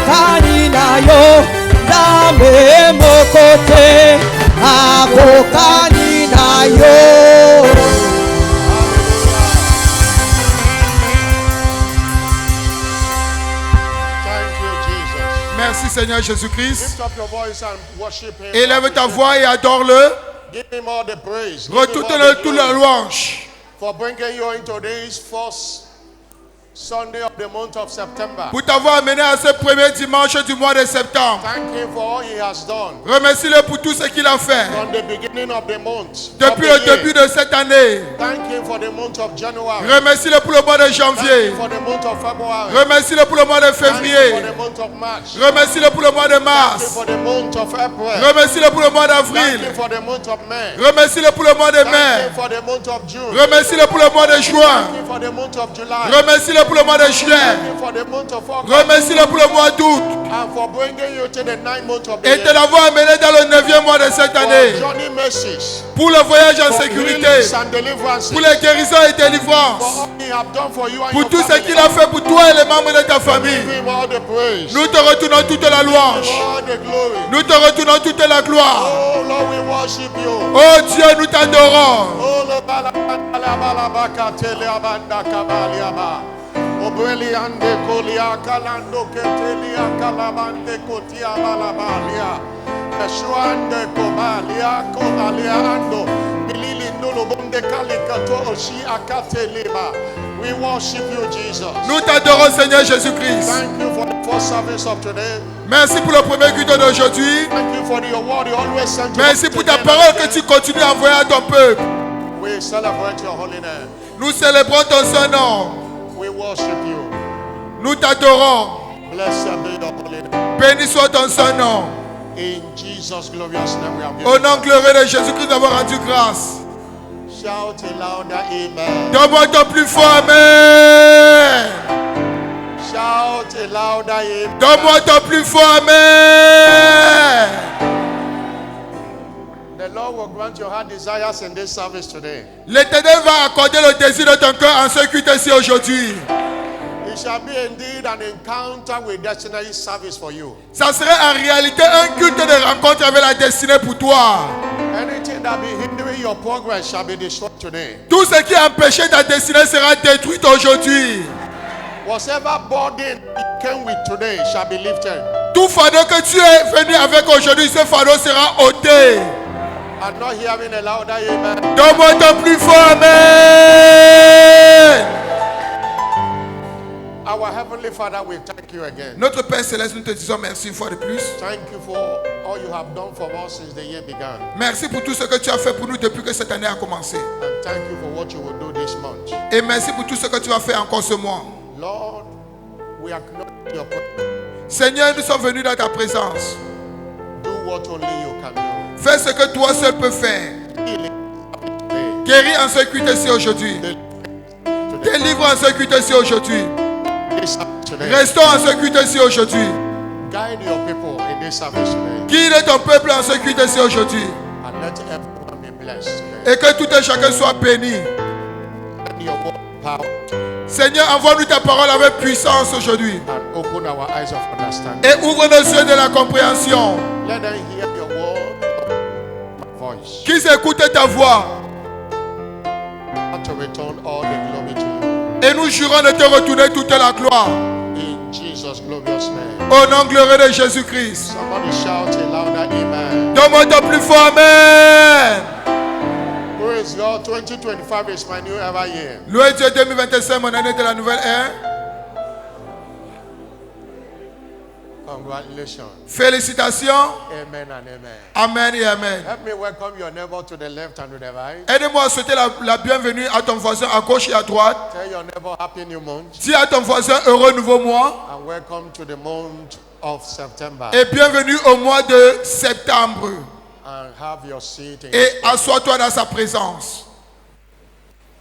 akokani nayo Nzambe mokote akokani nayo. Merci Seigneur Jésus-Christ. Élève ta voix et adore-le. Retourne-le toute la louange. For bringing you into this first Sunday of the month of September. Pour t'avoir amené à ce premier dimanche du mois de septembre. Thank him for all he has done. Remercie-le pour tout ce qu'il a fait. From the beginning of the month. Depuis le début de cette année. Thank him for the month of January. Remercie-le pour le mois de janvier. Thank him for the month of February. Remercie-le pour le mois de février. Thank him for the month of March. Remercie-le pour le mois de mars. Thank him for the month of April. Remercie-le pour le mois d'avril. Thank him for the month of May. Remercie-le pour le mois de mai. Thank him for the month of June. Remercie-le pour le mois de juin. Thank him for the month of July. Remercie-le pour le mois de juillet. Thank him for the month of August. Remercie-le pour le mois d'août. And for bringing you to the 9th month of the Et year. te l'avoir amené dans le 9e mois de cette année. For journey mercies. Pour le voyage en For sécurité. healings and deliverances. Pour les guérisons et délivrances. For all he have done for you and Pour your tout ce family. qu'il a fait pour toi et les membres de ta famille. Give him all the praise. Nous te retournons toute la louange. All the glory. Nous te retournons toute la gloire. Oh Lord, we worship you. Oh Dieu, nous t'adorons. Oh Lord, baka tele abanda kabaliaba. Obeli ande kolia kalando ketelia kalabande kotia balabalia. Eshuande kobalia kobalia ando. Bilili ndolo bonde kalikato oshi akateleba. We worship you, Jesus. Nous t'adorons, Seigneur Jésus-Christ. Thank you for the first service of today. Merci pour le premier culte d'aujourd'hui. Thank you for your word you always send to Merci us pour ta again parole and que again. tu continues à envoyer à ton peuple. We celebrate your holy name. Nous célébrons ton saint nom. We worship you. Nous t'adorons. Blessed be your holy name. Béni soit ton saint nom. In Jesus' glorious name we have Au given. nom glorieux de Jésus-Christ, d'avoir rendu grâce. Shout a louder amen. Donne-moi ton plus fort Amen. Shout a louder amen. Donne-moi ton plus fort Amen. The Lord will grant your heart desires in this service today. L'Éternel va accorder le désir de ton cœur en ce culte ici aujourd'hui. It shall be indeed an encounter with destiny service for you. Ça serait en réalité un culte de rencontre avec la destinée pour toi. Anything that be hindering your progress shall be destroyed today. Tout ce qui a empêché ta destinée sera détruit aujourd'hui. Whatever burden you came with today shall be lifted. Tout fardeau que tu es venu avec aujourd'hui, ce fardeau sera ôté. I'm not hearing a louder amen. Donne-moi ton plus fort Amen. Our Heavenly Father, we thank you again. Notre Père Céleste, nous te disons merci une fois de plus. Thank you for all you have done for us since the year began. Merci pour tout ce que tu as fait pour nous depuis que cette année a commencé. And thank you for what you will do this month. Et merci pour tout ce que tu vas faire encore ce mois. Lord, we acknowledge your presence. Seigneur, nous sommes venus dans ta présence. Do what only you can do. Fais ce que toi seul peux faire. Healing today. Guéris en ce culte ici aujourd'hui. Délivre en ce culte ici aujourd'hui. This service today. Restons en ce culte ici aujourd'hui. Guide your people in this service today. Guide ton peuple en ce culte ici aujourd'hui. And let everyone be blessed today. Et que tout et chacun soit béni. And your word power Seigneur, envoie-nous ta parole avec puissance aujourd'hui. and open our eyes of understanding. Et ouvre nos yeux de la compréhension. Let them hear your word, my voice. Qu'ils écoutent ta voix. And to return all the glory to you. Et nous jurons de te retourner toute la gloire. In Jesus' glorious name. Au nom glorieux de Jésus-Christ. Somebody shout a louder amen. Donne-moi ton plus fort Amen. Praise God. 2025 is my new ever year. Loué Dieu 2025, mon année de la nouvelle ère. Congratulations. Félicitations. Amen and amen. Amen et Amen. Help me welcome your neighbor to the left and to the right. Aide-moi à souhaiter la bienvenue à ton voisin à gauche et à droite. Tell your neighbor happy new month Dis à ton voisin heureux nouveau mois. and welcome to the month of September. Et bienvenue au mois de septembre. And have your seat in Et his presence. assois-toi dans sa présence.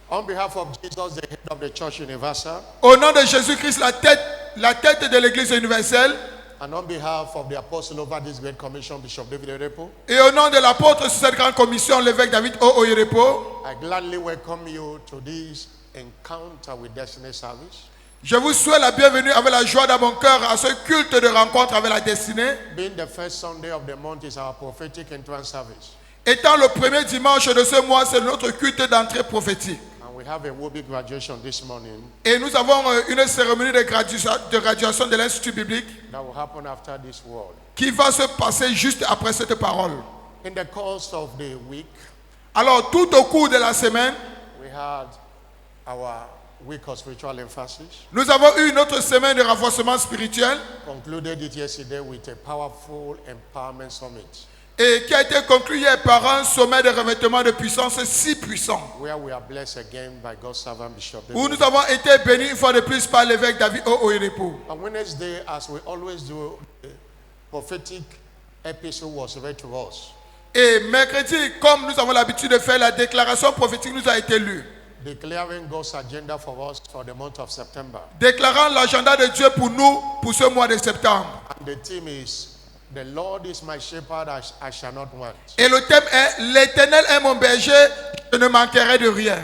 On behalf of Jesus, the head of the Church Universal, Au nom de Jésus-Christ, la tête de l'Église universelle. and on behalf of the apostle over this great commission, Bishop David Oyedepo, Et au nom de l'apôtre sur cette grande commission, l'évêque David O. Oyedepo, I gladly welcome you to this encounter with Destiny service. Je vous souhaite la bienvenue avec la joie dans mon cœur à ce culte de rencontre avec la destinée. Being the first Sunday of the month is our prophetic entrance service. Étant le premier dimanche de ce mois, c'est notre culte d'entrée prophétique. And we have a Wobi graduation this morning Et nous avons une cérémonie de graduation de l'Institut biblique that will happen after this word. qui va se passer juste après cette parole. In the course of the week, Alors, tout au cours de la semaine, we had our week of spiritual emphasis. nous avons eu une autre semaine de renforcement spirituel Concluded it yesterday with a powerful empowerment summit et qui a été conclu hier par un sommet de revêtement de puissance si puissant, where we are blessed again by God's servant Bishop où David. nous avons été bénis une fois de plus par l'évêque David Oyedepo. On Wednesday, as we always do, the prophetic epistle was read to us, Et mercredi, comme nous avons l'habitude de faire, la déclaration prophétique nous a été lue, declaring God's agenda for us for the month of September. déclarant l'agenda de Dieu pour nous pour ce mois de septembre. And the theme is, "The Lord is my shepherd, I shall not want." Et le thème est l'Éternel est mon berger, je ne manquerai de rien.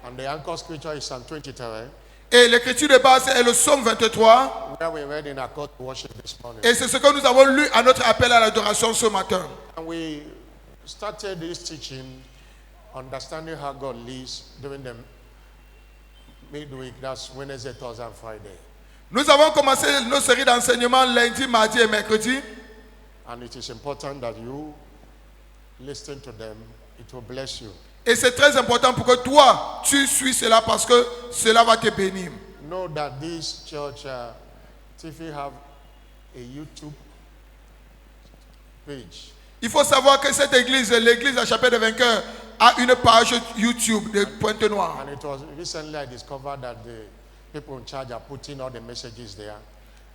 And the anchor scripture is Psalm 23, Et l'écriture de base est le psaume 23. where we read in our call to worship this morning. Et c'est ce que nous avons lu à notre appel à l'adoration ce matin. And we started this teaching, understanding how God leads during the midweek, that's Wednesday, Thursday, and Friday. Nous avons commencé nos séries d'enseignements lundi, mardi et mercredi. And it is important that you listen to them. It will bless you. Et c'est très important pour que toi, tu suis cela parce que cela va te bénir. Know that this church, Tiffy, have a YouTube page. Il faut savoir que cette église, l'église à Chapelle des Vainqueurs, a une page YouTube de Pointe-Noire. And it was recently I discovered that the people in charge are putting all the messages there.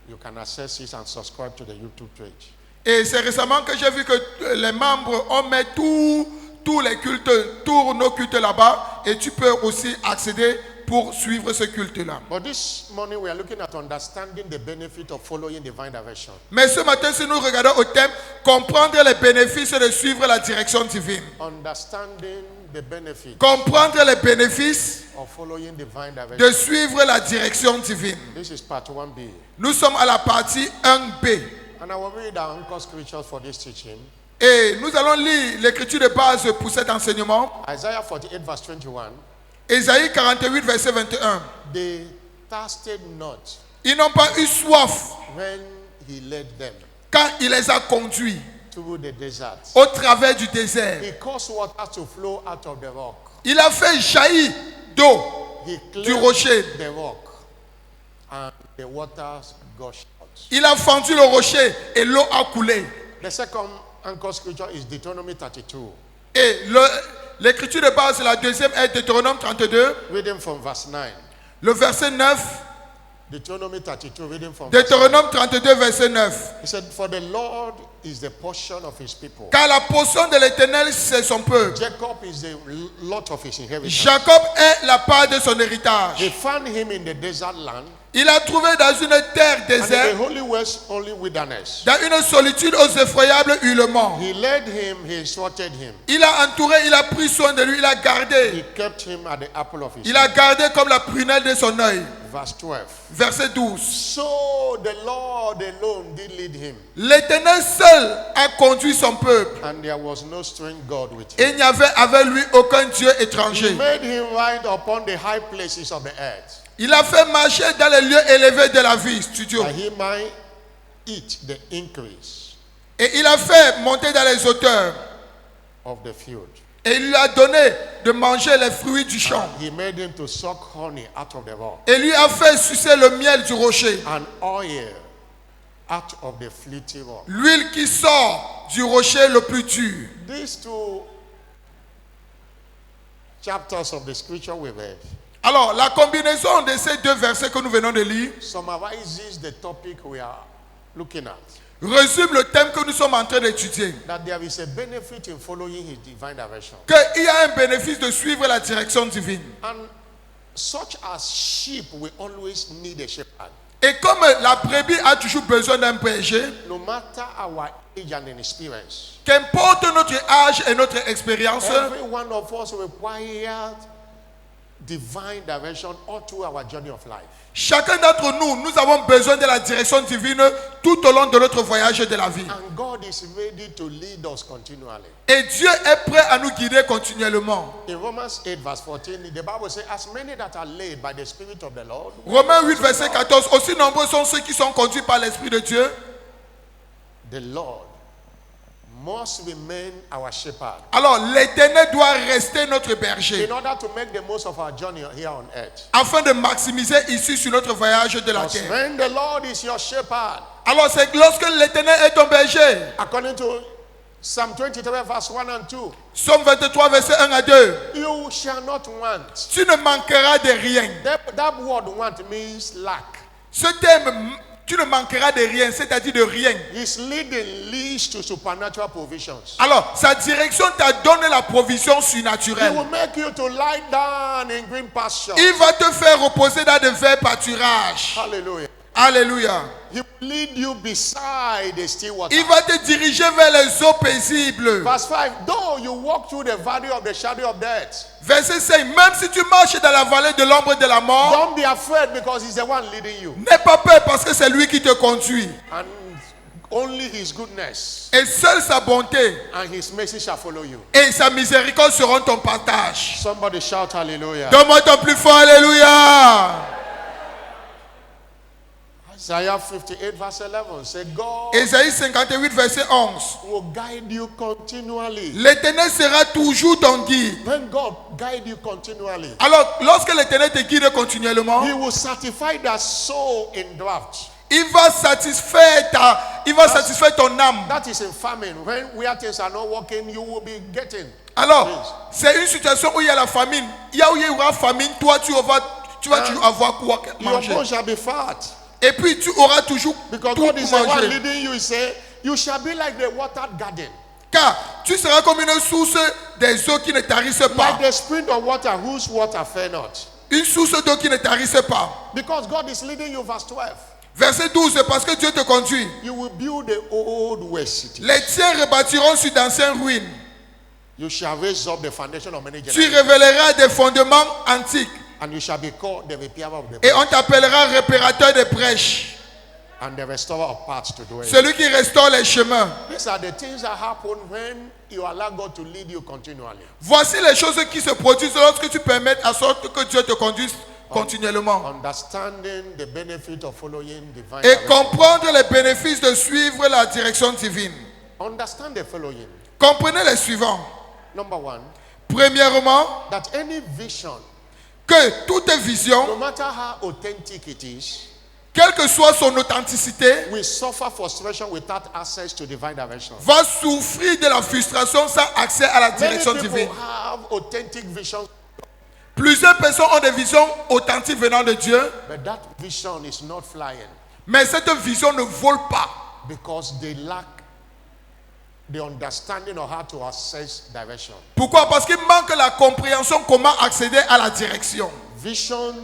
You can access it and subscribe to the YouTube page. Et c'est récemment que j'ai vu que les membres ont mis tous les cultes, tous nos cultes là-bas. Et tu peux aussi accéder pour suivre ce culte-là. But this morning we are looking at understanding the benefit of following divine direction. Mais ce matin, si nous regardons au thème, comprendre les bénéfices de suivre la direction divine. Understanding the benefit Comprendre les bénéfices of following divine de direction. suivre la direction divine. This is part 1B. Nous sommes à la partie 1B. And I will read our anchor scriptures for this teaching. Et nous allons lire l'écriture de base pour cet enseignement. Isaiah 48 verse 21. Ésaïe 48, verset 21. They thirsted not Ils n'ont pas eu soif when he led them quand il les a conduits through the desert. au travers du désert. He caused water to flow out of the rock. Il a fait jaillir d'eau He du cleared rocher. the rock, and the waters gushed out. Il a fendu le rocher et l'eau a coulé. The second anchor scripture is Deuteronomy 32, Et l'écriture de base, la deuxième est Deutéronome 32, reading from verse 9. le verset 9. Deuteronomy 32, reading from verse 9. Deutéronome 32, verset 9. He said, "For the Lord is the portion of his people. Car la portion de l'Éternel, c'est son peuple. Jacob is the lot of his inheritance. Jacob est la part de son héritage. They found him in the desert land, Il a trouvé dans une terre and in the déserte, holy west only wilderness. dans une solitude aux effroyables hurlements. He led him, he instructed him. Il a entouré, il a pris soin de lui, il a He gardé. kept him at the apple of his Il a eye." gardé comme la prunelle de son œil. Verse 12. Verset 12. So the Lord alone did lead him, L'Éternel seul a conduit son peuple. and there was no strange God with Et him. il n'y avait avec lui aucun Dieu He étranger. made him ride upon the high places of the earth, Il a fait marcher dans les lieux élevés de la vie, studio. that he might eat the increase Et il a fait monter dans les hauteurs. of the field. Et il lui a donné de manger les fruits du champ. He made him to suck honey out of the rock, Et lui a fait sucer le miel du rocher. and oil out of the flinty rock. L'huile qui sort du rocher le plus dur. These two chapters of the scripture we read Alors, la combinaison de ces deux versets que nous venons de lire summarizes the topic we are looking at. résume le thème que nous sommes en train d'étudier. That there is a benefit in following his divine direction. Qu'il y a un bénéfice de suivre la direction divine. And such as sheep, we always need a shepherd. Et comme la brebis a toujours besoin d'un berger, No matter our age and experience, qu'importe notre âge et notre expérience, every one of us required divine direction all through our journey of life. Chacun d'entre nous, nous avons besoin de la direction divine tout au long de notre voyage de la vie. And God is ready to lead us continually. Et Dieu est prêt à nous guider continuellement. In Romans 8 verse 14, the Bible says, as many that are led by the Spirit of the Lord. Romains 8 verset 14, aussi nombreux sont ceux qui sont conduits par l'Esprit de Dieu. The Lord must remain our shepherd. Alors l'Éternel doit rester notre berger In order to make the most of our journey here on earth. afin de maximiser ici sur notre voyage de la Because terre. when the Lord is your shepherd, Alors c'est lorsque l'Éternel est ton berger. according to Psalm 23 verse 1 and 2, Psaume 23 verset 1 à 2. you shall not want. Tu ne manqueras de rien. That word want means lack. Ce terme, tu ne manqueras de rien, c'est-à-dire de rien. His leading leads to supernatural provisions. Alors, sa direction t'a donné la provision He surnaturelle. will make you to lie down in green pasture. Il va te faire reposer dans de verts pâturages. Hallelujah. Alléluia. He will lead you beside the still water. Il va te diriger vers les eaux paisibles. Verse 5, though you walk through the valley of the shadow of death, Verset 5. Même si tu marches dans la vallée de l'ombre de la mort, don't be afraid because he's the one leading you. n'aie pas peur parce que c'est lui qui te conduit. And only his goodness Et seule sa bonté and his mercy shall follow you. et sa miséricorde seront ton partage. Somebody shout hallelujah. Donne-moi ton plus fort Alléluia. Isaiah 58 verse 11 say God Ésaïe 58 verset 11. will guide you continually. L'Éternel sera toujours ton guide. When God guide you continually, Alors, lorsque l'Éternel te guide continuellement, he will certify that soul in drought. il va satisfaire ton âme. That is in famine. When where things are not working, you will be getting. Alors, c'est une situation où il y a la famine. Il y a où il y aura famine, toi tu vas toujours avoir quoi Your manger. bones shall be fat. Et puis tu auras toujours Because tout God pour is the one manger. leading you. He say, you shall be like the watered garden. Car tu seras comme une source des eaux qui ne tarissent pas. Like the spring of water whose water fail not. Une source d'eau qui ne tarisse pas. Because God is leading you, verse 12. Verset 12, parce que Dieu te conduit. You will build the old west city. Les tiens rebâtiront sur d'anciennes ruines. You shall raise up the foundation of many Tu generations. révéleras des fondements antiques. And you shall be called the repairer of the Et breach on t'appellera réparateur des brèches. and the restorer of paths to dwell. Celui qui restaure les chemins. These are the things that happen when you allow God to lead you continually. Voici les choses qui se produisent lorsque tu permets à sorte que Dieu te conduise continuellement. Understanding the benefit of following divine Et direction. comprendre les bénéfices de suivre la direction divine. Understand the following. Comprenez les suivants. Number one, Premièrement, that any vision, que toute vision, no matter how authentic it is, quelle que soit son authenticité, will suffer frustration without access to divine direction. va souffrir de la frustration sans accès à la Many direction people divine. have authentic visions, Plusieurs personnes ont des visions authentiques venant de Dieu, but that vision is not flying mais cette vision ne vole pas because they lack the understanding of how to access direction. Pourquoi? Parce qu'il manque la compréhension comment accéder à la direction. Vision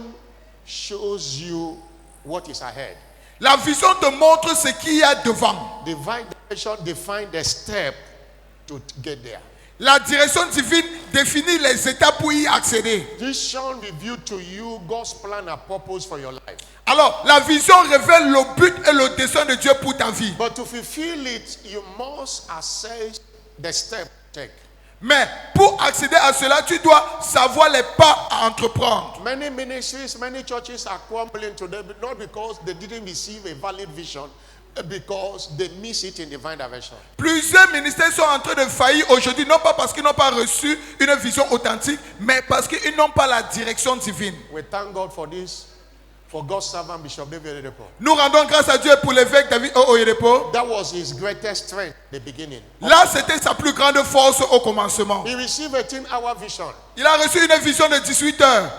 shows you what is ahead. La vision te montre ce qu'il y a devant. Divine direction defines the step to get there. La direction divine définit les étapes pour y accéder. Vision reveals to you God's plan and purpose for your life. Alors, la vision révèle le but et le dessein de Dieu pour ta vie. But to fulfill it, you must assess the step to take. Mais pour accéder à cela, tu dois savoir les pas à entreprendre. Many ministries, many churches are crumbling today, but not because they didn't receive a valid vision, because they miss it in divine direction. Plusieurs ministères sont en train de faillir aujourd'hui, non pas parce qu'ils n'ont pas reçu une vision authentique, mais parce qu'ils n'ont pas la direction divine. We thank God for this, for God's servant Bishop David Oyedepo. Nous rendons grâce à Dieu pour l'évêque David Oyedepo. That was his greatest strength at the beginning. Là, c'était sa plus grande force au commencement. He received a 18-hour vision. Il a reçu une vision de 18 heures.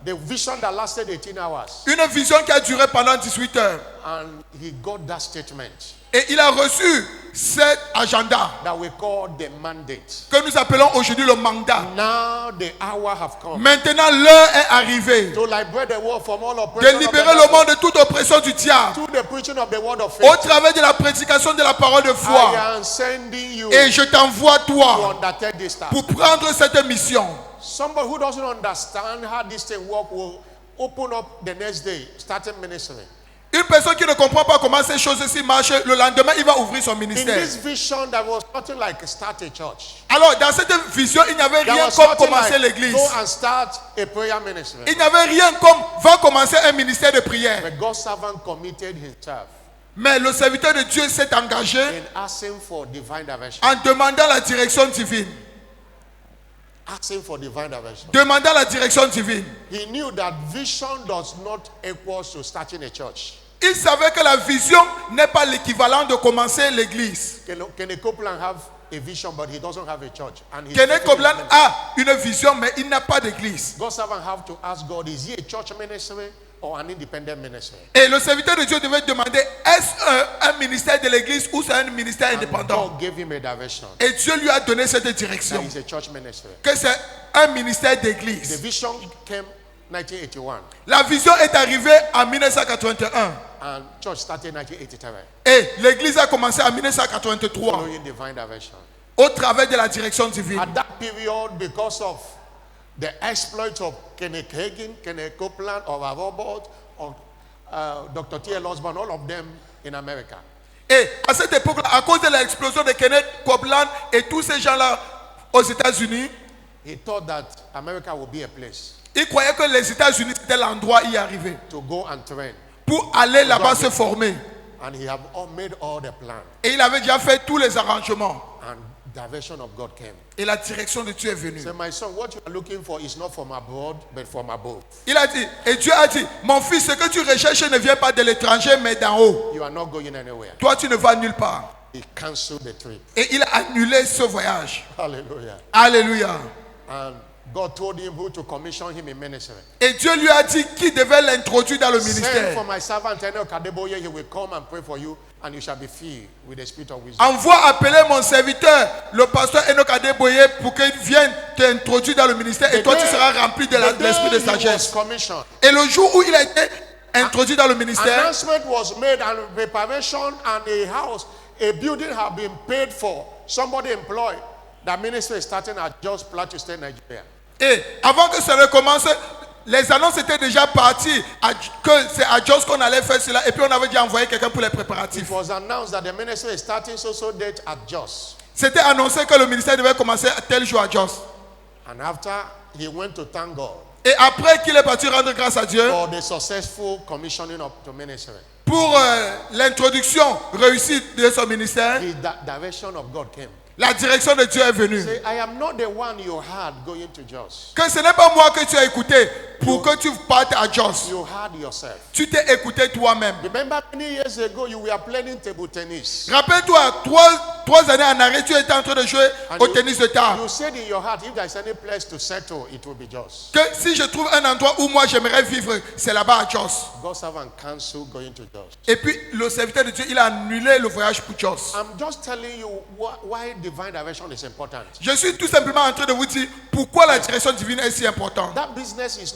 The vision that lasted 18 hours. Une vision qui a duré pendant 18 heures. And he got that statement Et il a reçu cet agenda that we call the mandate. que nous appelons aujourd'hui le mandat. Now the hour have come Maintenant, l'heure est arrivée to liberate the world from all de oppression of the libérer le devil, monde de toute oppression du diable through the preaching of the word of au faith. travers de la prédication de la parole de foi. I am sending you Et je t'envoie to toi undertake this task. pour prendre cette mission. Somebody who doesn't understand how this thing works will open up the next day, starting ministry. Une personne qui ne comprend pas comment ces choses-ci marchent, le lendemain, il va ouvrir son In ministère. this vision, there was nothing like start a church. Alors, dans cette vision, il n'y avait There rien was comme nothing commencer like l'église. go and start a prayer ministry. Il n'y avait rien comme va commencer un ministère de prière. But God's servant committed himself Mais le serviteur de Dieu s'est engagé in asking for divine direction. en demandant la direction divine. Asking for divine direction. Demandant la direction divine. He knew that vision does not equal to starting a church. Il savait que la vision n'est pas l'équivalent de commencer l'église. Kenneth Copeland have a vision, but he doesn't have a church. And he's Kenneth taking Copeland his a une vision, mais il n'a pas d'église. God's servant have to ask God, is he a church ministry or an independent ministry? Et le serviteur de Dieu devait demander, est-ce un ministère de l'église ou c'est un ministère And indépendant? God gave him a direction. Et Dieu lui a donné cette That direction, is a church ministry. que c'est un ministère The d'église. vision came 1981 La vision est arrivée en 1981 and church started 1983 et l'église a commencé en 1983 following divine direction. au travers de la direction divine. At that period, because of the exploits of Kenneth Hagin, Kenneth Copeland, or Robert, or Dr. T.L. Osborne, all of them in America, Et à cette époque-là, à cause de l'explosion de Kenneth Copeland et tous ces gens-là aux États-Unis, he thought that America would be a place ils croyaient que les États-Unis c'était l'endroit y arriver to go and train. pour aller là-bas se former. And he had made all the plans. Et il avait déjà fait tous les arrangements. And direction of God came. Et la direction de Dieu est venue. So my son, what you are looking for is not from abroad, but from above. Il a dit, et Dieu a dit, mon fils, ce que tu recherches ne vient pas de l'étranger, mais d'en haut. You are not going anywhere. Toi, tu ne vas nulle part. He canceled the trip. Et il a annulé ce voyage. Hallelujah. Alléluia. And God told him who to commission him in ministry. Et Dieu lui a dit qui devait l'introduire dans le Send ministère. for my servant Enoch Adeboye, he will come and pray for you, and you shall be filled with the spirit of wisdom. Envoie appeler mon serviteur, le pasteur Enoch Adeboye, pour qu'il vienne t'introduire dans le ministère et toi tu seras rempli de The day l'esprit de he was sagesse. commissioned, Et le jour où il a été introduit dans le ministère, announcement was made and preparation and a house, a building had been paid for. Somebody employed. The ministry is starting at Jos Plateau State, Nigeria. et avant que ça ne commence, les annonces étaient déjà parties, que c'est à Jos qu'on allait faire cela, et puis on avait déjà envoyé quelqu'un pour les It préparatifs. was announced that the ministry is starting so date at Jos. C'était annoncé que le ministère devait commencer à tel jour à Jos. And after he went to thank God Et après qu'il est parti rendre grâce à Dieu for the successful commissioning of the ministry, pour l'introduction réussie de son ministère, the direction of God came. la direction de Dieu est venue. Say, I am not the one you had going to Jos. Que ce n'est pas moi que tu as écouté pour que tu partes à Jos. You had yourself. Tu t'es écouté toi-même. Remember many years ago you were playing table tennis. Rappelle-toi, trois années en arrière, tu étais en train de jouer au tennis de table. You said in your heart, if there is any place to settle, it will be Jos. Que si je trouve un endroit où moi j'aimerais vivre, c'est là-bas à Jos. God's servant cancelled going to Jos. Et puis le serviteur de Dieu, il a annulé le voyage pour Jos. I'm just telling you why divine direction is important. Je suis tout simplement en train de vous dire pourquoi la direction divine est si importante. That business is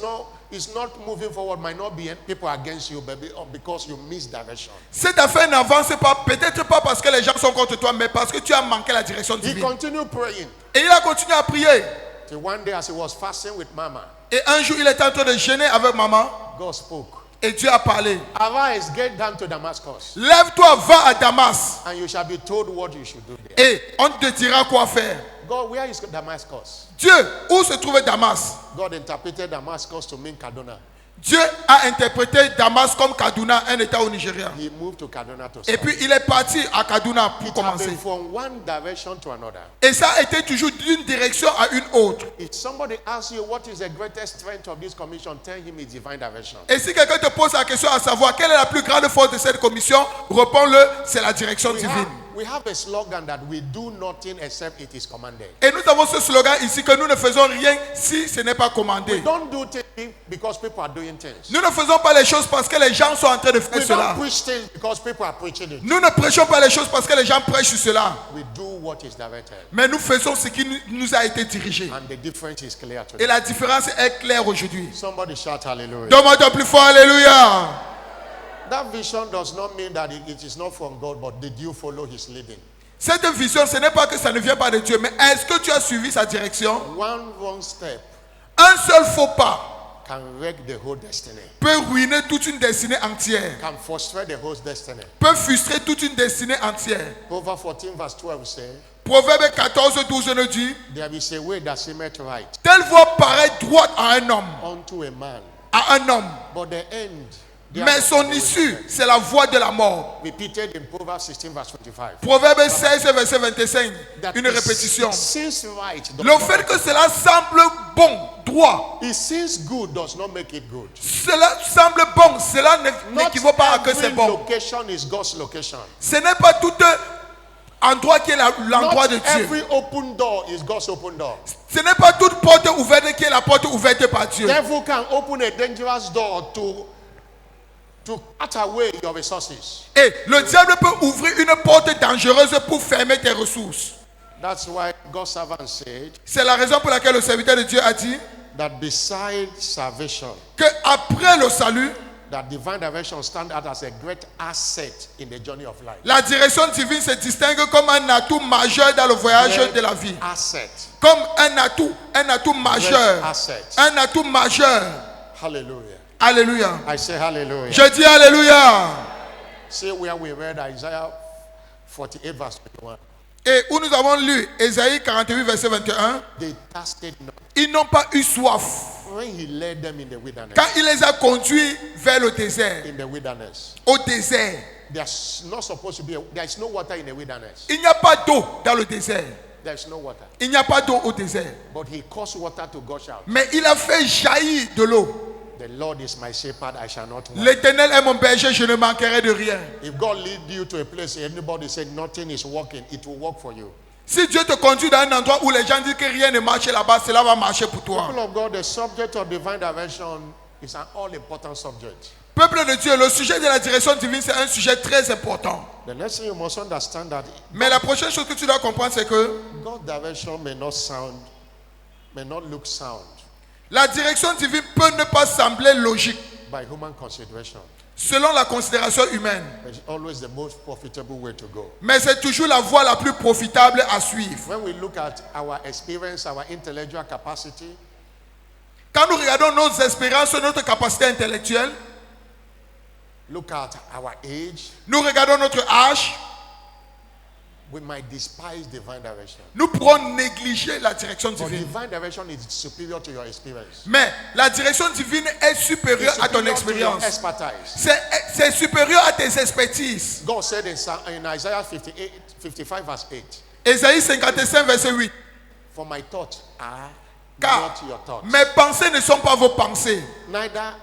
not moving forward, might not be people against you, but because you miss direction. Cette affaire n'avance pas, peut-être pas parce que les gens sont contre toi, mais parce que tu as manqué la direction He divine. continued praying. Et il a continué à prier. Till one day as he was fasting with Mama, Et un jour, il était en train de jeûner avec maman. God spoke. Et Dieu a parlé. Arise, get down to Damascus, Lève-toi, va à Damas. and you shall be told what you should do there. Et on te dira quoi faire. God, where is Damascus? Dieu, où se trouvait Damas? God interpreted Damascus to mean Kaduna. Dieu a interprété Damas comme Kaduna, un état au Nigeria. He moved to Kaduna to Et serve. puis il est parti à Kaduna pour It had commencer. been from one direction to another. Et ça a été toujours d'une direction à une autre. If somebody asks you what is the greatest strength of this commission, tell him it's divine direction. Et si quelqu'un te pose la question à savoir quelle est la plus grande force de cette commission, réponds-le, c'est la direction divine. We have a slogan that we do nothing except it is commanded. Et nous avons ce slogan ici que nous ne faisons rien si ce n'est pas We commandé. don't do things because people are doing things. Nous ne faisons pas les choses parce que les gens sont en train de faire We cela. don't preach things because people are preaching it. Nous ne prêchons pas les choses parce que les gens prêchent sur cela. We do what is directed. Mais nous faisons ce qui nous a été dirigé. And the difference is clear Et today. la différence est claire aujourd'hui. Somebody shout hallelujah. Donne-moi ton plus fort, alléluia. That vision does not mean that it is not from God, but did you follow his leading? Cette vision, ce n'est pas que ça ne vient pas de Dieu, mais est-ce que tu as suivi sa direction? One wrong step Un seul faux pas can wreck the whole destiny, peut ruiner toute une destinée entière, can frustrate the whole destiny. peut frustrer toute une destinée entière. Proverbs 14 verse 12 says, Proverbe 14, 12 nous dit, there is a way that seemeth right telle voie paraît droite à un homme, unto a man, but the end mais son issue, c'est la voie de la mort. repeated in Proverbs 16 verse 25. Proverbe 16, verset 25, That une répétition. it seems right, Le fait que cela semble bon, droit, it seems good does not make it good. cela semble bon, cela n'équivaut pas à que c'est every bon. location is God's location. Ce n'est pas tout endroit qui est l'endroit de Not Dieu. every open door is God's open door. Ce n'est pas toute porte ouverte qui est la porte ouverte par Dieu. Devil can open a dangerous door to cut away your resources. Et le diable peut ouvrir une porte dangereuse pour fermer tes ressources. That's why God's servant said C'est la raison pour laquelle le serviteur de Dieu a dit that beside salvation, que après le salut, that divine direction stand out as a great asset in the journey of life. la direction divine se distingue comme un atout majeur dans le voyage de la vie. Asset. Comme un atout majeur. Great asset. Un atout majeur. Hallelujah. Alléluia. I say hallelujah. Je dis Alléluia. See where we read Isaiah 48 verse 21. Et où nous avons lu Ésaïe 48, verset 21, They thirsted not ils n'ont pas eu soif when he led them in the wilderness. quand il les a conduits vers le désert. In the wilderness. Au désert. There's not supposed to be there is no water in the wilderness. Il n'y a pas d'eau dans le désert. There's no water. Il n'y a pas d'eau au désert. But he caused water to gush out. Mais il a fait jaillir de l'eau. The Lord is my shepherd, I shall not want. L'Éternel est mon berger, je ne manquerai de rien. If God lead you to a place, anybody said nothing is working, it will work for you. Si Dieu te conduit dans un endroit où les gens disent que rien ne marche là-bas, cela va marcher pour toi. People of God, the subject of divine direction is an all-important subject. Peuple de Dieu, le sujet de la direction divine, c'est un sujet très important. The next thing you must understand that Mais la prochaine chose que tu dois comprendre, c'est que God's direction may not look sound la direction divine peut ne pas sembler logique by human consideration, selon la considération humaine. but it's always the most profitable way to go. Mais c'est toujours la voie la plus profitable à suivre. When we look at our experience, our intellectual capacity, Quand nous regardons nos expériences, notre capacité intellectuelle, look at our age, nous regardons notre âge, we might despise divine direction. nous pourrons négliger la direction But divine. divine direction is superior to your experience. Mais la direction divine est supérieure It's à ton superior to your expérience. expertise. C'est supérieur à tes expertises. God said in Isaiah 55 verse 8, Ésaïe 55, verset 8. for my thoughts are Car not your thoughts, mes pensées ne sont pas vos pensées. neither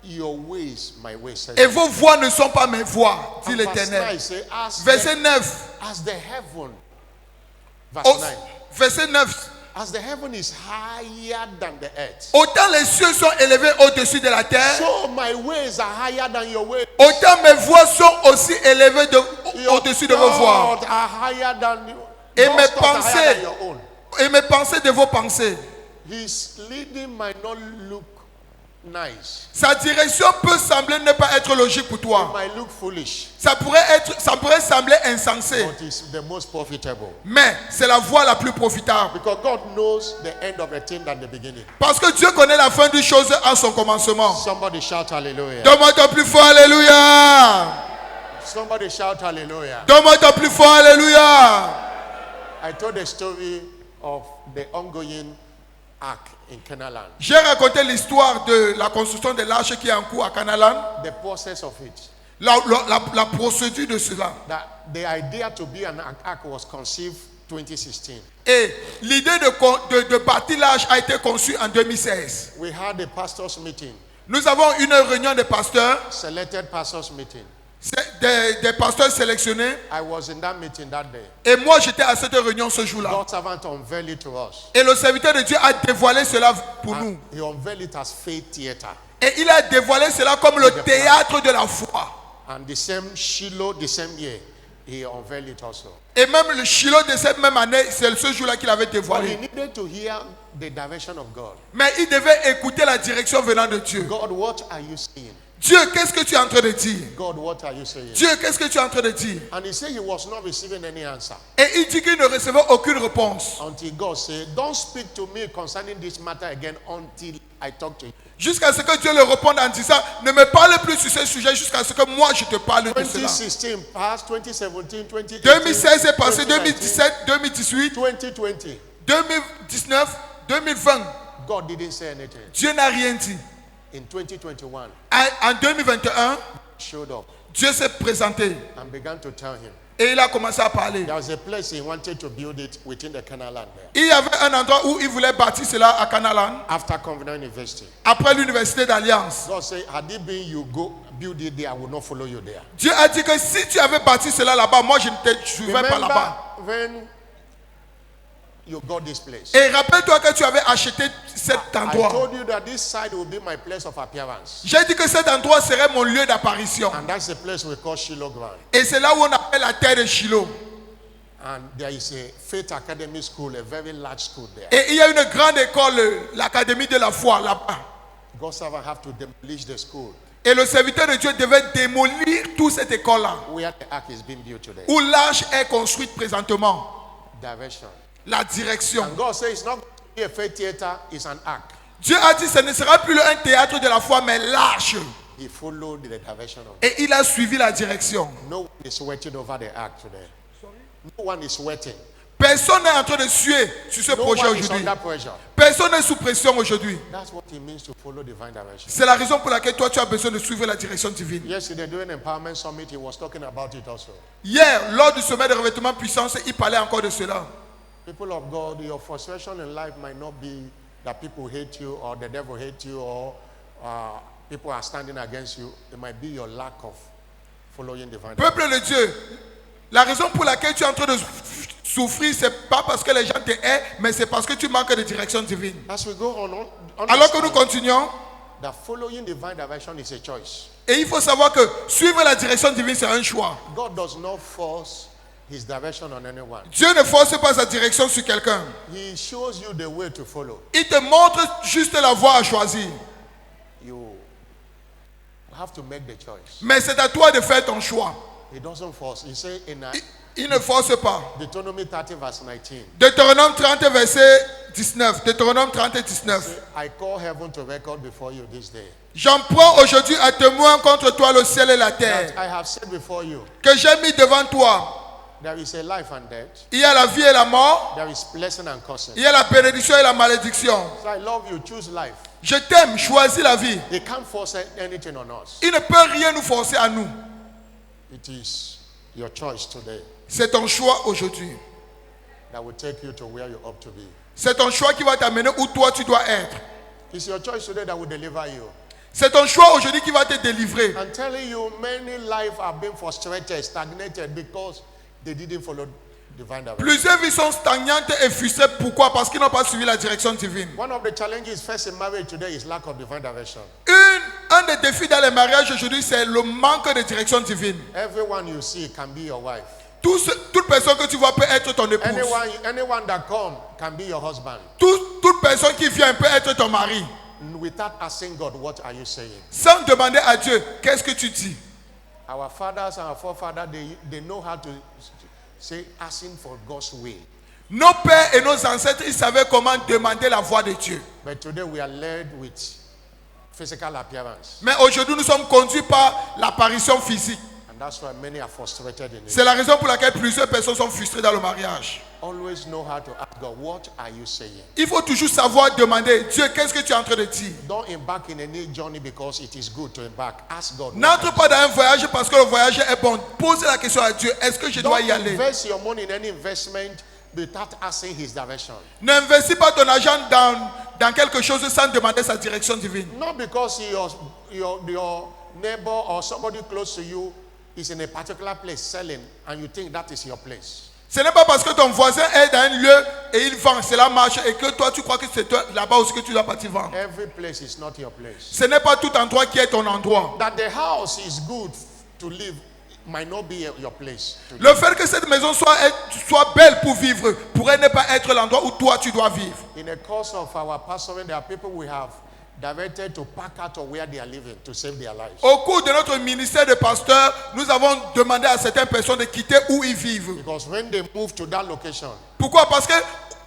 your ways my ways. says Et the vos voix ne sont pas mes voix, dit And verse 9 l'Éternel. say, Verset 9. as the heaven, verse Au- 9, verset 9. as the heaven is higher than the earth, Autant les cieux sont élevés au-dessus de la terre, so my ways are higher than your ways. autant mes voix sont aussi élevées au-dessus de vos voix. thoughts are higher than you. Et God's mes thoughts are higher pensées, than your own. et mes pensées de vos pensées. His leading might not look nice. Sa direction peut sembler ne pas être logique pour It toi. might look foolish, Ça pourrait sembler insensé. but it's the most profitable. Mais c'est la voie la plus profitable. Because God knows the end of a thing than the beginning. Parce que Dieu connaît la fin d'une chose à son commencement. Somebody shout hallelujah. Donne-moi ton plus fort, alléluia. Somebody shout hallelujah. Donne-moi ton plus fort, alléluia. I told the story of the ongoing ark in Canaan. J'ai raconté l'histoire de la construction de l'arche qui est en cours à Canaan. The process of it. La procédure de cela. That the idea to be an ark was conceived 2016. Et l'idée de bâtir l'arche a été conçue en 2016. We had a pastors meeting, Nous avons une réunion de pasteurs, selected pastors meeting. des pasteurs sélectionnés. I was in that meeting that day. Et moi, j'étais à cette réunion ce jour-là. God's servant unveiled it to us. Et le serviteur de Dieu a dévoilé cela pour And nous. he unveiled it as faith theater. Et il a dévoilé cela comme le théâtre de la foi. And the same Shiloh, the same year, he unveiled it also. Et même le Shiloh de cette même année, c'est ce jour-là qu'il avait But he dévoilé. needed to hear the direction of God. Mais il devait écouter la direction venant de Dieu. God, what are you seeing? Dieu, qu'est-ce que tu es en train de dire? God, what are you saying? Dieu, qu'est-ce que tu es en train de dire? And he said he was not receiving any answer Et il dit qu'il ne recevait aucune réponse. until God said, don't speak to me concerning this matter again until I talk to you. Jusqu'à ce que Dieu le réponde en disant, ne me parle plus sur ce sujet jusqu'à ce que moi je te parle de cela. 2016 passed, 2017, 2018, 2016 est passé, 2019, 2017, 2018, 2020. 2019, 2020. God didn't say anything. Dieu n'a rien dit. In 2021, En 2021, showed up Dieu s'est présenté and began to tell him et il a commencé à parler. there was a place he wanted to build it within the Canaan land there. Il y avait un endroit où il voulait bâtir cela à Canalan, After Covenant University, après l'université d'Alliance. God said, had it been you go build it there, I will not follow you there. Dieu a dit que si tu avais bâti cela là-bas, moi je ne te suivais pas là-bas. when you got this place? Et rappelle-toi que tu avais acheté cet I endroit. told you that this side will be my place of appearance. J'ai dit que cet endroit serait mon lieu d'apparition. And that's the place we call Shiloh ground. Et c'est là où on appelle la terre de Shiloh. And there is a Faith Academy school, a very large school there. Et il y a une grande école, l'Académie de la foi là-bas. God's servant have to demolish the school Et le serviteur de Dieu devait démolir toute cette école-là, where the ark is being built today. où l'arche est construite présentement. Direction. La direction. And God says it's not going to be a faith theater, it's an ark. Dieu a dit ce ne sera plus un théâtre de la foi, mais l'arche. He followed the direction of Et il a suivi la direction. No one is sweating over the ark today. No one is sweating. Personne n'est en train de suer sur ce No projet one is aujourd'hui. under pressure. Personne n'est sous pression aujourd'hui. That's what it means to follow divine direction. C'est la raison pour laquelle toi tu as besoin de suivre la direction divine. Yesterday during Empowerment Summit, he was talking about it also. Hier, lors du sommet de revêtement puissance, il parlait encore de cela. People of God, your frustration in life might not be that people hate you or the devil hate you or people are standing against you. It might be your lack of following divine direction. Peuple de Dieu, la raison pour laquelle tu es en train de souffrir, c'est pas parce que les gens te haïssent, mais c'est parce que tu manques de direction divine. As we go on, Alors que nous understand continuons, that following divine direction is a choice. et il faut savoir que suivre la direction divine, c'est un choix. God does not force his direction on anyone. Dieu ne force pas sa direction sur quelqu'un. He shows you the way to follow. Il te montre juste la voie à choisir. You have to make the choice. Mais c'est à toi de faire ton choix. He doesn't force. He said in Il ne force pas. Deuteronomy 30 verse 19, Deutéronome 30, verset 19. Deutéronome 30 et 19. I call heaven to record before you this day J'en prends aujourd'hui à témoin contre toi le ciel et la that terre, I have said before you, que j'ai mis devant toi. there is a life and death, Il y a la vie et la mort, there is blessing and cursing. il y a la bénédiction et la malédiction. So I love you, choose life. Je t'aime, choisis la vie. They can't force anything on us. Il ne peut rien nous forcer à nous. It is your choice today C'est ton choix aujourd'hui. that will take you to where you ought to be. C'est ton choix qui va t'amener où toi tu dois être. It's your choice today that will deliver you. C'est ton choix aujourd'hui qui va te délivrer. I'm telling you, many lives have been frustrated, stagnated because they didn't follow divine direction. Plusieurs vies sont stagnantes et frustrées. Pourquoi? Parce qu'ils n'ont pas suivi la direction divine. One of the challenges faced in marriage today is lack of divine direction. Un des défis dans les mariages aujourd'hui, c'est le manque de direction divine. Everyone you see can be your wife. Toute personne que tu vois peut être ton épouse. Anyone that come can be your husband. Toute personne qui vient peut être ton mari. Without asking God, what are you saying? Sans demander à Dieu, qu'est-ce que tu dis? Our fathers and our forefathers, they know how to say asking for God's will. Nos pères et nos ancêtres, ils savaient comment demander la voix de Dieu. But today we are led with physical appearance. Mais aujourd'hui, nous sommes conduits par l'apparition physique. And that's why many are frustrated in it. C'est la raison pour laquelle plusieurs personnes sont frustrées dans le mariage. Always know how to ask God, what are you saying? Il faut toujours savoir demander, Dieu, qu'est-ce que tu es en train de dire? Don't embark in any journey because it is good to embark. Ask God. N'entre pas dans un voyage parce que le voyage est bon. Pose la question à Dieu, est-ce que je dois y Don't aller? invest your money in any investment without asking his direction. N'investis pas ton argent dans quelque chose sans demander sa direction divine. Not because your neighbor or somebody close to you is in a particular place selling and you think that is your place. Ce n'est pas parce que ton voisin est dans un lieu et il vend, cela marche et que toi tu crois que c'est là-bas aussi que tu dois partir vendre. Every place is not your place. Ce n'est pas tout endroit qui est ton endroit. That the house is good to live might not be your place. Le fait que cette maison soit belle pour vivre pourrait ne pas être l'endroit où toi tu dois vivre. In the course of our pastoring, there are people we have diverted to pack out of where they are living to save their lives. Au cours de notre ministère de pasteur, nous avons demandé à certaines personnes de quitter où ils vivent. Because when they move to that location, Pourquoi? Parce que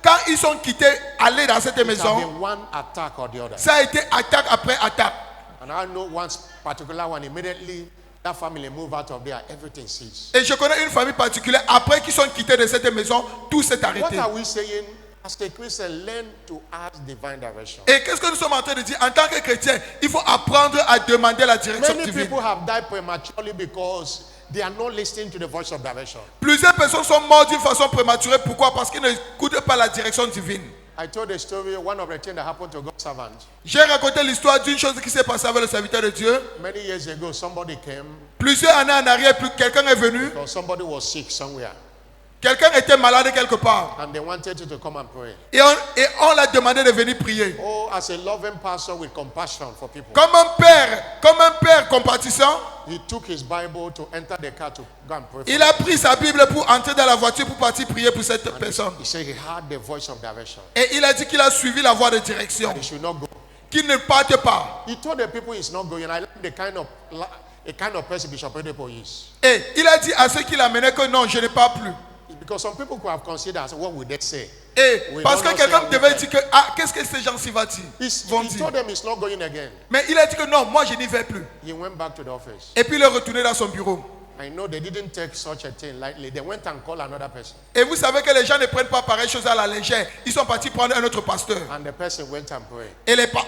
quand ils sont quittés, aller dans cette it has maison, been one attack or the other. ça a été attaque après attaque. And I know one particular one, immediately that family moved out of there, everything ceased. Et je connais une famille particulière, après qu'ils sont quittés de cette maison, tout s'est What arrêté. are we saying? As a Christian, learn to ask divine direction. Et qu'est-ce que nous sommes en train de dire? En tant que chrétien, il faut apprendre à demander la direction Many divine. people have died prematurely because they are not listening to the voice of direction. Plusieurs personnes sont mortes d'une façon prématurée. Pourquoi? Parce qu'ils n'écoutent pas la direction divine. I told a story, one of the things that happened to God's servant. J'ai raconté l'histoire d'une chose qui s'est passée avec le serviteur de Dieu. Many years ago, somebody came Plusieurs années en arrière, quelqu'un est venu. because somebody was sick somewhere. Quelqu'un était malade quelque part. And they wanted you to come and pray. Et on l'a demandé de venir prier. Oh, as a loving pastor with compassion for people, Comme un père compatissant, he took his Bible to enter the car to go and pray for il a pris sa Bible pour entrer dans la voiture pour partir prier pour cette personne. He said he had the voice of direction. Et il a dit qu'il a suivi la voie de direction, He should not go. qu'il ne parte pas. He told the people he's not going. I like the kind of person Bishop Oyedepo is. Et il a dit à ceux qui l'amenaient que non, je ne pars plus. Because some people could have considered, what would they say? Et We parce don't que know quelqu'un say devait dire que qu'est-ce que ces gens-ci vont He dire? told them he's not going again. Mais il a dit que non, moi je n'y vais plus. He went back to the office. Et puis il est retourné dans son bureau. I know they didn't take such a thing lightly. They went and called another person. Et vous savez que les gens ne prennent pas pareille chose à la légère. Ils sont partis prendre un autre pasteur. And the person went and prayed.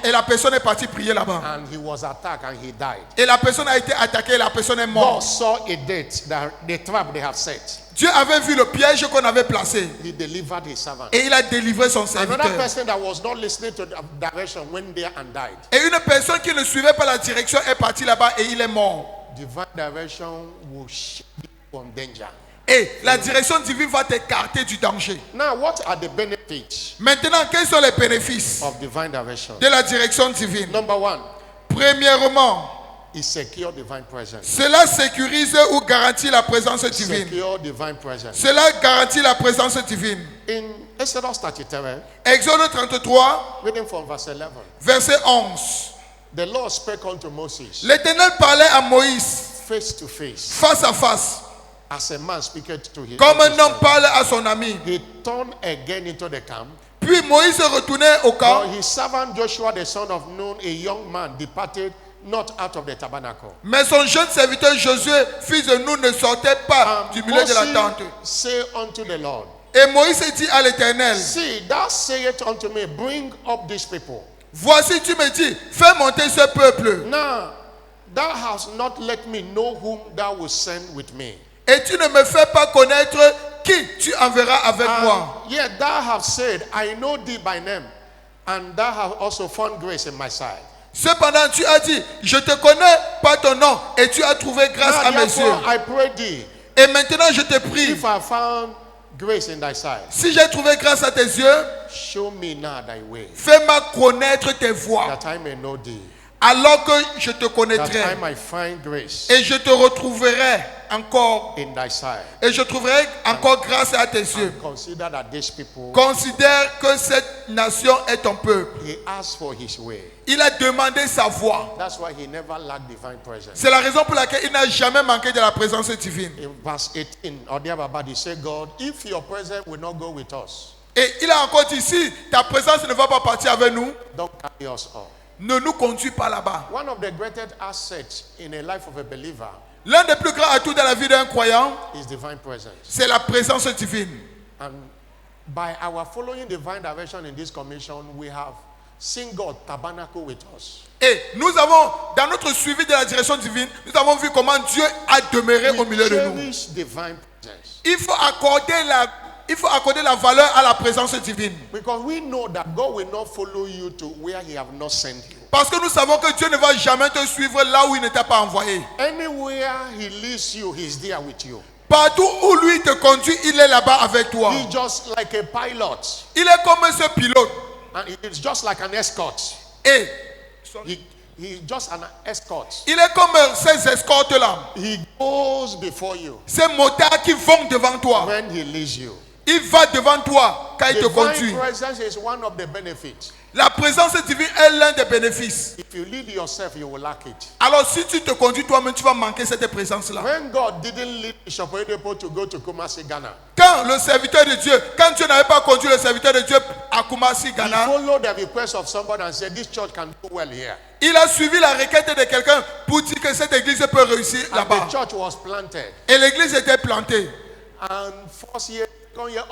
Et la personne est partie prier là-bas. And he was attacked and he died. Et la personne a été attaquée et la personne est God morte. saw a date, the trap they have set. Dieu avait vu le piège qu'on avait placé. He delivered his servant. Et il a délivré son Another serviteur. person that was not listening to the direction went there and died. Et une personne qui ne suivait pas la direction est partie là-bas et il est mort. Divine direction will shield you from danger. Et la direction divine va t'écarter du danger. Now, what are the benefits Maintenant, quels sont les bénéfices of divine direction? de la direction divine? Number one, Premièrement, it secure divine presence. cela sécurise ou garantit la présence divine. Secure divine presence. Cela garantit la présence divine. In Exodus 33, Exode 33, reading from verse 11, verset 11. the Lord spake unto Moses L'Éternel parlait à Moïse face to face, face à face, as a man speaketh to his comme un his homme son. parle à son ami. He turned again into the camp. Puis Moïse retournait au But camp, his servant Joshua the son of Nun, a young man, departed not out of the tabernacle. mais son jeune serviteur Josué, fils de Nun, ne sortait pas du milieu de la tente. Moses say unto the Lord, Et Moïse dit à l'Éternel, see, thou sayest unto me, bring up these people. voici tu me dis, fais monter ce peuple. Now, thou hast not let me know whom thou wilt send with me. Et tu ne me fais pas connaître qui tu enverras avec moi. Yet thou hast said, I know thee by name, and thou hast also found grace in my sight. Cependant, tu as dit, je te connais par ton nom et tu as trouvé grâce Now, à mes therefore, yeux. I pray thee, Et maintenant, je te prie, if I found grace in thy sight, si j'ai trouvé grâce à tes yeux, show me now thy way, fais-moi connaître tes voies, that I may know thee, alors que je te that I connaîtrai. might find grace Et je te retrouverai encore, in thy sight. et je trouverai encore grâce à tes yeux. And consider that these people, Considère que cette nation est ton peuple. he asked for his way. Il a demandé sa voix. That's why he never lacked divine presence. C'est la raison pour laquelle il n'a jamais manqué de la présence divine. In verse 18, Odiababa, he said, God, if your presence will not go with us, Et il a encore dit, si ta présence ne va pas partir avec nous, don't carry us up. ne nous conduis pas là-bas. One of the greatest assets in a life of a believer L'un des plus grands atouts dans la vie d'un croyant, is divine presence. c'est la présence divine. And by our following divine direction in this commission, we have seen God tabernacle with us. Et nous avons, dans notre suivi de la direction divine, nous avons vu comment Dieu a demeuré au milieu de nous. Cherish divine presence. Il faut accorder la valeur à la présence divine. Because we know that God will not follow you to where he have not sent you. Parce que nous savons que Dieu ne va jamais te suivre là où il ne t'a pas envoyé. Anywhere he leads you, he's there with you. Partout où lui te conduit, il est là-bas avec toi. He's just like a pilot. Il est comme ce pilote. And it's just like an escort. Et He's just an escort. il est comme ces escortes-là. He goes before you Ces motards qui vont devant toi. when he leads you. Il va devant toi quand il te Divine conduit. presence is one of the benefits. La présence divine est l'un des bénéfices. If you lead yourself, you will lack it. Alors si tu te conduis toi-même, tu vas manquer cette présence-là. When God didn't lead Bishop Oyedepo to go to Kumasi, Ghana, Quand le serviteur de Dieu, quand Dieu n'avait pas conduit le serviteur de Dieu à Kumasi, he Ghana, followed the request of somebody and said, this church can do well here. il a suivi la requête de quelqu'un pour dire que cette église peut réussir And là-bas. the church was planted. Et l'église était plantée. And 4 years,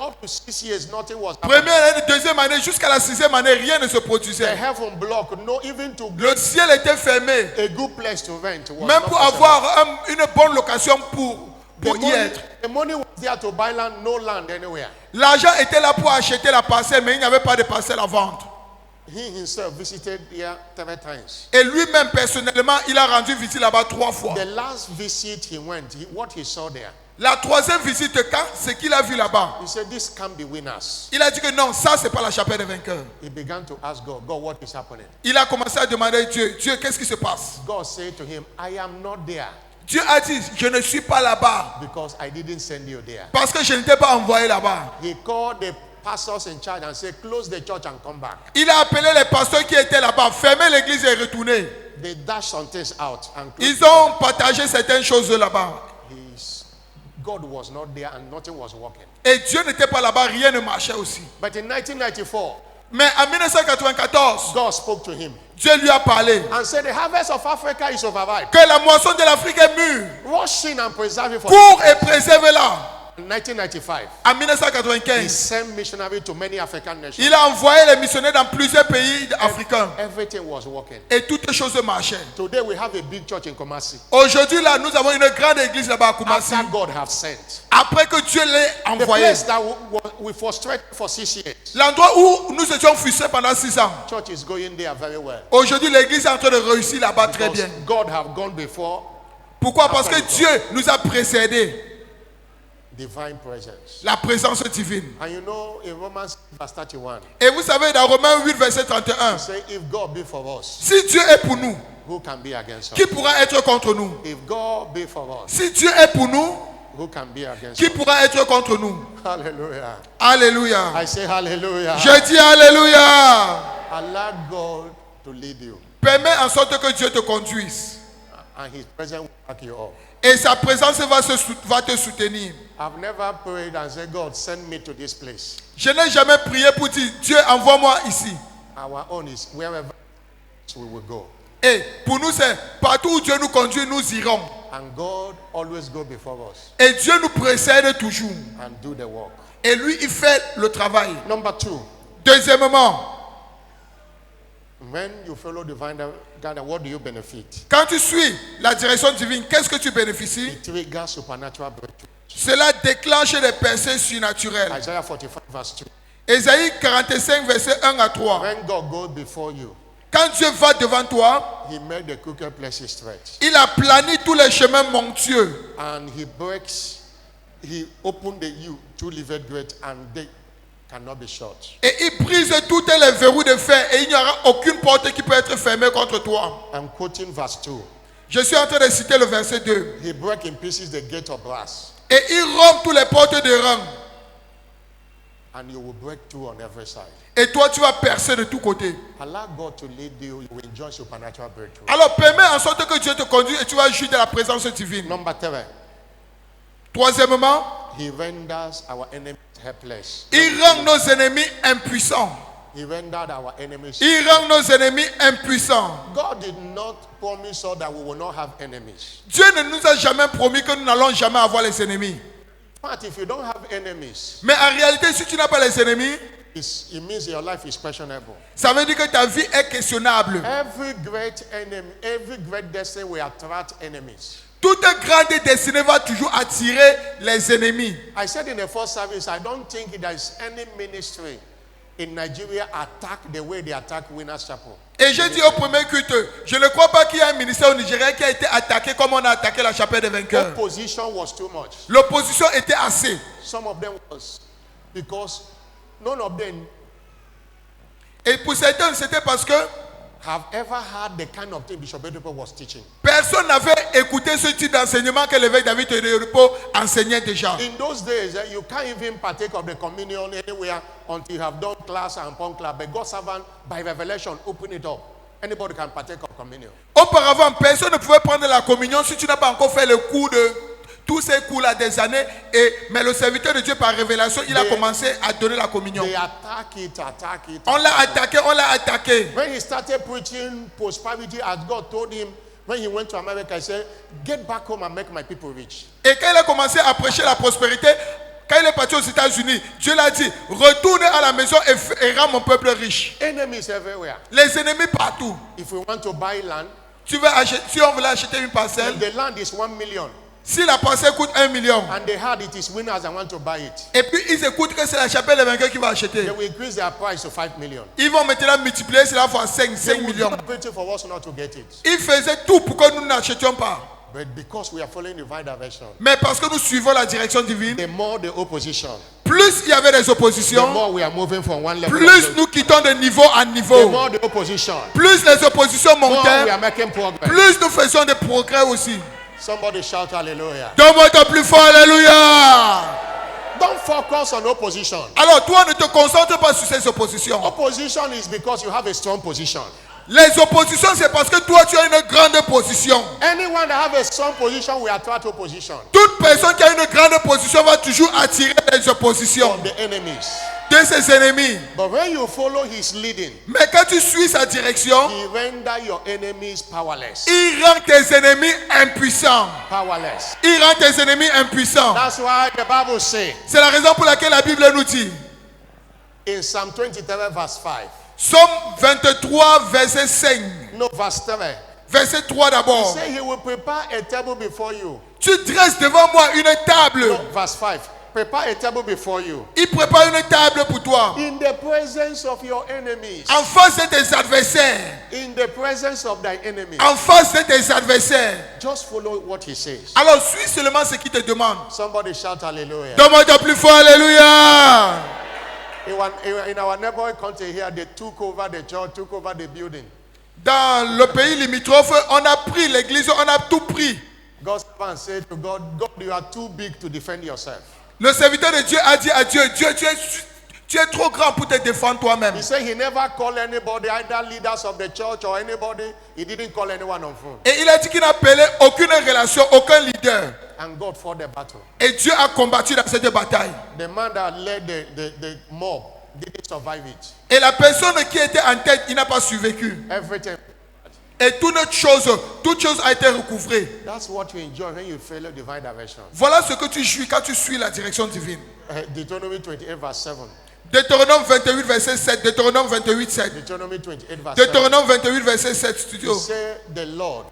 up to 6 years, nothing was happening. Première année, deuxième année, jusqu'à la 6e année, rien ne se The produisait. heaven block, no, even to Le ciel était fermé. a good place to rent was Même not pour possible. avoir une bonne location pour y être. The money was there to buy land, no land anywhere. L'argent était là pour acheter la parcelle, mais il n'y avait pas de parcelle à vendre. He himself visited there 3 times. Et lui-même, personnellement, il a rendu visite là-bas 3 fois. The last visit he went, what he saw there, La 3e visite, quand ce qu'il a vu là-bas, he said, this can't be winners. il a dit que non, ça, c'est pas la chapelle des vainqueurs. He began to ask God, God, what is happening? Il a commencé à demander à Dieu, Dieu, qu'est-ce qui se passe? God said to him, I am not there Dieu a dit, je ne suis pas là-bas because I didn't send you there. parce que je ne t'ai pas envoyé là-bas. He called the pastors in charge and said, close the church and come back. Il a appelé les pasteurs qui étaient là-bas, fermé l'église et retourné. They dashed some things out and closed. Ils ont partagé certaines choses là-bas. God was not there and nothing was working. Et Dieu n'était pas là-bas, rien ne marchait aussi. But in 1994, Mais en 1994, God spoke to him Dieu lui a parlé and said, the harvest of Africa is overripe. que la moisson de l'Afrique est mûre. Wash in and preserve it for Cours et préserve-la. In 1995, En he 1995, sent missionaries to many African nations. il a envoyé les missionnaires dans plusieurs pays africains. Everything was working. Et toutes choses marchaient. Today we have a big church in Kumasi. Aujourd'hui, là, nous avons une grande église là-bas à Kumasi. After God have sent. Après que Dieu l'ait The envoyé. place that we frustrated for 6 years. L'endroit où nous étions frustrés pendant 6 ans. Church is going there very well. Aujourd'hui, l'église est en train de réussir là-bas très Because bien. God have gone before. Pourquoi? Parce que Dieu nous a précédés. Divine presence. La présence divine. And you know, in Romans verse 31, Et vous savez, dans Romains 8, verset 31, say, if God be for us, si Dieu est pour nous, who can be against us? qui pourra être contre nous? If God be for us, Si Dieu est pour nous, who can be against qui us? pourra être contre nous? Hallelujah. Alléluia. I say hallelujah. Je dis Alléluia. Allow God to lead you. Permets en sorte que Dieu te conduise. And his presence will back you up. Et sa présence va te soutenir. I've never prayed and said, God, send me to this place. Je n'ai jamais prié pour dire, Dieu, envoie-moi ici. Our own is wherever we will go. Et pour nous, c'est partout où Dieu nous conduit, nous irons. And God always go before us Et Dieu nous précède toujours. and do the work. Et lui, il fait le travail. Number 2, Deuxièmement, when you follow divine God, what do you benefit? quand tu suis la direction divine, qu'est-ce que tu bénéficies? It triggers supernatural breakthrough. Cela déclenche des percées surnaturelles. Isaiah 45 verse 2. Ésaïe 45, verset 1 à 3. When God goes before you, Quand Dieu va devant toi, he made the crooked places straight. il aplani tous les chemins montueux. And he opened the you to live great and they cannot be shut. Et il brise tous les verrous de fer et il n'y aura aucune porte qui peut être fermée contre toi. I'm quoting verse 2. Je suis en train de citer le verset 2. He broke in pieces the gate of brass, Et il rompt toutes les portes de rang. and you will break through on every side. Et toi, tu vas percer de tous côtés. Allow God to lead you, you will enjoy supernatural breakthrough. Alors permets en sorte que Dieu te conduise et tu vas jouir de la présence divine. Number 3, Troisièmement, he renders our enemies helpless. il rend nos ennemis impuissants. He rendered our enemies. Il rend nos ennemis impuissants. God did not promise us that we will not have enemies. Dieu ne nous a jamais promis que nous n'allons jamais avoir les ennemis. In fact, if you don't have enemies, Mais en réalité, si tu n'as pas les ennemis, it means your life is questionable. ça veut dire que ta vie est questionnable. Every great enemy, every great destiny will attract enemies. Toute grande destinée va toujours attirer les ennemis. I said in the first service, I don't think there is any ministry in Nigeria attack the way they attack Winners Chapel. Et j'ai dit au premier culte, je ne crois pas qu'il y a un ministère au Nigeria qui a été attaqué comme on a attaqué la chapelle des vainqueurs. Opposition was too much. L'opposition était assez. Some of them was because none of them Et pour certains, c'était parce que have ever heard the kind of thing Bishop Oyedepo was teaching. Personne n'avait écouté ce type d'enseignement que l'évêque David Oyedepo enseignait déjà. In those days, you can't even partake of the communion anywhere until you have done class and upon class. But God's servant, by revelation, open it up. Anybody can partake of communion. Auparavant, personne ne pouvait prendre la communion si tu n'as pas encore fait le cours de tous ces cours-là des années. Mais le serviteur de Dieu, par révélation, il a commencé à donner la communion. They attack it. On l'a attaqué. When he started preaching prosperity, as God told him, when he went to America, he said, get back home and make my people rich. Et quand il a commencé à prêcher la prospérité, quand il est parti aux États-Unis, Dieu l'a dit, retourne à la maison et rends mon peuple riche. Enemies everywhere. Les ennemis partout. If we want to buy land, Si on voulait acheter une parcelle, and the land is 1 million, si la parcelle coûte 1 million, and they heard it is winners and want to buy it, et puis ils écoutent que c'est la chapelle des vainqueurs qui va acheter, they will increase their price to 5 million. ils vont maintenant multiplier cela fois 5 They will millions. do everything for us not to get it. Ils faisaient tout pour que nous n'achetions pas. But because we are following the divine direction, Mais parce que nous suivons la direction divine, the more the opposition, plus il y avait des the oppositions, more we are moving from one level plus to nous quittons de niveau en the niveau. more the opposition, Plus les oppositions more we montaient, are making progress. plus nous faisons des progrès aussi. Somebody shout hallelujah. Donne-moi ton plus fort, alléluia. Don't focus on opposition. Alors toi, ne te concentre pas sur ces oppositions. Opposition is because you have a strong position. Les oppositions, c'est parce que toi, tu as une grande position. Anyone that have a strong position will attract opposition Toute personne qui a une grande position va toujours attirer les oppositions from the enemies. de ses ennemis. But when you follow his leading, Mais quand tu suis sa direction, he render your enemies powerless. il rend tes ennemis impuissants. Powerless. Il rend tes ennemis impuissants. That's why the Bible says C'est la raison pour laquelle la Bible nous dit, in Psalm 23 verse 5. Psaume 23, verset 5. No, verse 3. Verset 3 He d'abord. said he will prepare a table before you. Tu dresses devant moi une table. No, verse 5. Prepare a table before you. Il prépare une table pour toi. In the presence of your enemies. En face de tes adversaires. In the presence of thy enemies. En face de tes adversaires. Just follow what he says. Alors suis seulement ce qu'il te demande. Somebody shout hallelujah. Donne-moi ton plus fort, alléluia. In our neighboring country here, they took over the church, took over the building. Dans le pays limitrophe, on a pris l'église, on a tout pris. God's servant said to God, God, you are too big to defend yourself. Le serviteur de Dieu a dit à Dieu, Dieu, tu es trop grand pour te défendre toi-même. He said he never called anybody, either leaders of the church or anybody. He didn't call anyone on phone. Et il a dit qu'il n'a appelé aucune relation, aucun leader. And God fought the battle. Et Dieu a combattu dans cette bataille. The man that led the mob didn't survive it. Et la personne qui était en tête, il n'a pas survécu. Everything. Et toute chose a été recouvrée. That's what you enjoy when you follow divine direction. Voilà ce que tu jouis quand tu suis la direction divine. Deuteronomy 28 verse 7. Deutéronome 28, verset 7. Deutéronome 28, 7. Deuteronomy 28 verse 7. Deutéronome 28, verset 7. He Studio. said, the Lord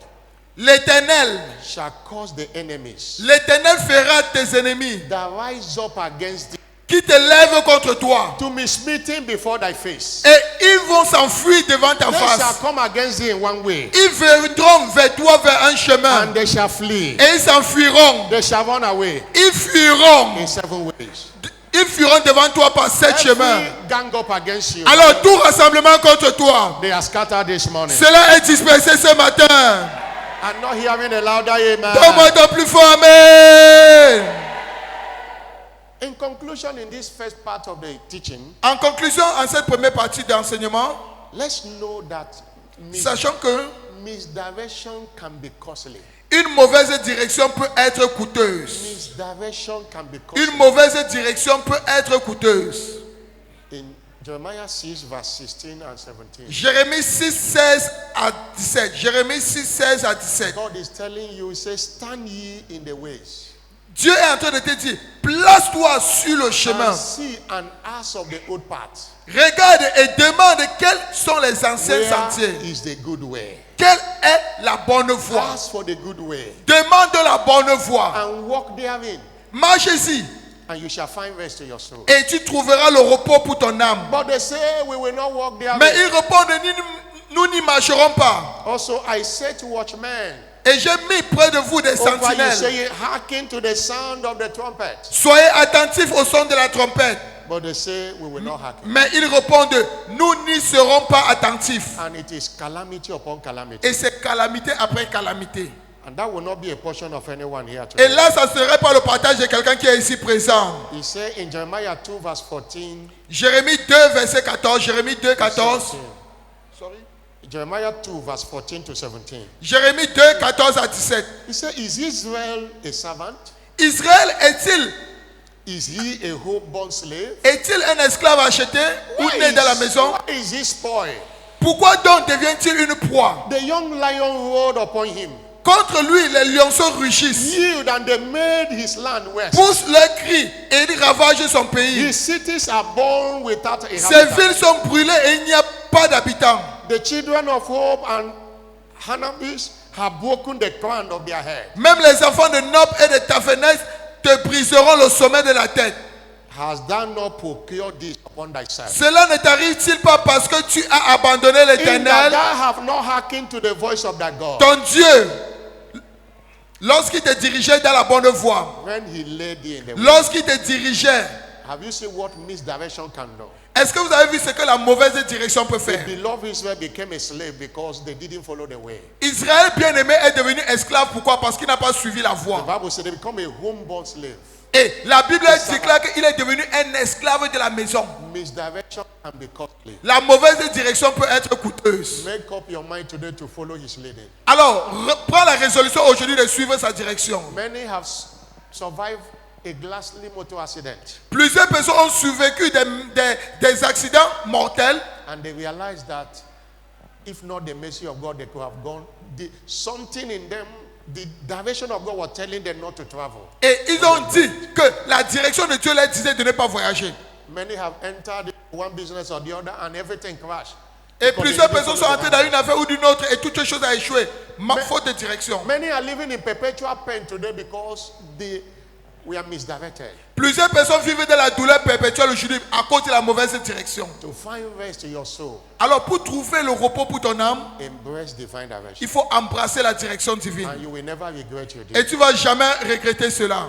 L'Éternel, shall cause the enemies l'Éternel fera tes ennemis that rise up against thee qui te lèvent contre toi. to be smitten before thy face. Et ils vont s'enfuir devant ta They shall face. come against thee in one way, Ils viendront vers toi vers un chemin. and they shall flee. Et ils s'enfuiront. They shall run away Ils fuiront. in 7 ways. Ils fuiront devant toi par 7 chemins. Every gang up against you, Alors tout rassemblement contre toi, they are scattered this morning. cela est dispersé ce matin. I'm not hearing a louder amen. Donne-moi ton plus fort amen. In conclusion, in this first part of the teaching, En conclusion, en cette première partie d'enseignement, let's know that sachant que misdirection can be costly. une mauvaise direction peut être coûteuse. Misdirection can be costly. Une mauvaise direction peut être coûteuse. In Jeremiah 6, verse 16 and 17, Jérémie 6, 16 à 17. Jérémie 6, 16 à 17. God is telling you, he says, stand ye in the ways Dieu est en train de te dire, place-toi sur le chemin. and see and ask of the old path. Regarde et demande quels sont les anciens Where sentiers. is the good way? Quelle est la bonne voie? Ask for the good way Demande la bonne voie. and walk therein, Marche-y and you shall find rest to your soul. et tu trouveras le repos pour ton âme. But they say we will not walk therein. Mais ils répondent, nous n'y marcherons pas. Also, I say to watchmen, Et j'ai mis près de vous des over you sentinelles. say, hearken to the sound of the trumpet. Soyez attentifs au son de la trompette. But they say we will not hearken. Mais ils répondent, nous n'y serons pas attentifs. And it is calamity upon calamity. Et c'est calamité après calamité. And that will not be a portion of anyone here Et today. là, ça ne serait pas le partage de quelqu'un qui est ici présent. He said in Jeremiah 2 verse 14. Jérémie 2, verset 14. Jérémie 2, 14. Sorry. Jeremiah 2 verse 14 to 17. Jérémie 2, 14 à 17. He said, is Israel a servant? Israël est-il Is he a home-born slave? est-il un esclave acheté ou né dans la maison? Why is he spoiled? Pourquoi donc devient-il une proie? The young lion roared upon him. Contre lui, les lionceaux rugissent, Yield, and they made his land waste. poussent leurs cris et ils ravagent son pays. His cities are born without a Ses habitant. villes sont brûlées et il n'y a pas d'habitants. The children of Hope and Hanabis have broken the crown of their head. Même les enfants de Nob et de Taphanes te briseront le sommet de la tête. Has thou not procured this upon thyself? Cela ne t'arrive-t-il pas parce que tu as abandonné In that l'Éternel, thou have not hearkened to the voice of thy God, ton Dieu, lorsqu'il te dirigeait dans la bonne voie, when he led thee in the way? lorsqu'il te dirigeait? Have you seen what misdirection can do? Est-ce que vous avez vu ce que la mauvaise direction peut The faire? beloved Israel became a slave because they didn't follow the way. Israël bien-aimé est devenu esclave. Pourquoi? Parce qu'il n'a pas suivi la The voie. Bible said they become a home-born slave. Et la Bible déclare qu'il est devenu un esclave de la maison. Misdirection can be costly. La mauvaise direction peut être coûteuse. Make up your mind today to follow his leading. Alors, prends la résolution aujourd'hui de suivre sa direction. Many have survived a ghastly motor accident, Plusieurs personnes ont survécu des accidents mortels. and they realized that if not the mercy of God, they could have gone. Something in them, the direction of God was telling them not to travel. Et ils ont dit que la direction de Dieu leur disait de ne pas voyager. Many have entered one business or the other, and everything crashed. Et Because plusieurs they didn't personnes sont follow entrées the dans une affaire ou d'une autre et toute chose a échoué. Faute de direction. Many are living in perpetual pain today because we are misdirected. Plusieurs personnes vivent dans la douleur perpétuelle aujourd'hui à cause de la mauvaise direction. To find rest to your soul, Alors pour trouver le repos pour ton âme, embrace divine direction, il faut embrasser la direction divine. and you will never regret your Et deed. tu ne vas jamais regretter cela.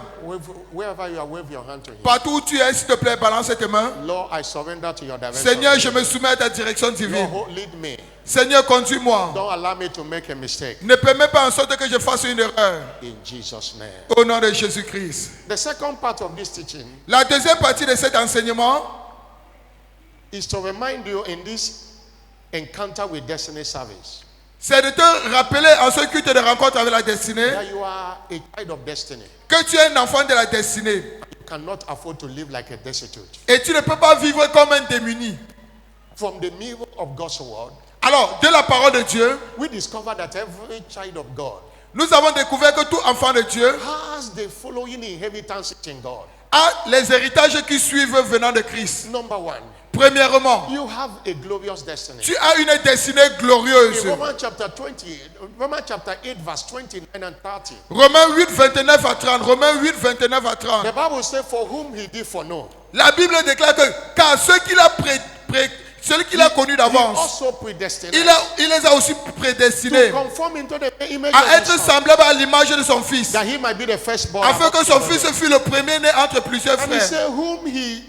Wherever you are, wave your hand to him. Partout où tu es, s'il te plaît, balance tes mains. Lord, I surrender to your direction. Seigneur, je me soumets à ta direction divine. Lord, lead me. Seigneur, conduis-moi. Don't allow me to make a mistake. Ne permets pas en sorte que je fasse une erreur. In Jesus' name. Au nom de Jésus-Christ. The second part of this teaching La deuxième partie de cet enseignement, is to remind you in this encounter with destiny service c'est de te rappeler en ce culte de rencontre avec la destinée that you are a child of destiny. que tu es un enfant de la destinée. You cannot afford to live like a destitute. Et tu ne peux pas vivre comme un démuni. From the mirror of God's word, Alors, de la parole de Dieu, we discover that every child of God nous avons découvert que tout enfant de Dieu has the following inheritance in God. a les héritages qui suivent venant de Christ. Number one, Premièrement, you have a glorious destiny. tu as une destinée glorieuse. In Romans chapter 8, verse 29 and 30. Romains 8, 29 à 30. Romains 8, 29 à 30. The Bible says, for whom he did foreknow, La Bible déclare que car ceux qu'il a celui qu'il a connu he d'avance, also predestined il les a aussi prédestinés to conform into the image à of être his son, semblables à l'image de son fils, that he might be the firstborn. afin que among son children. fils fût le premier-né entre plusieurs And he frères. said,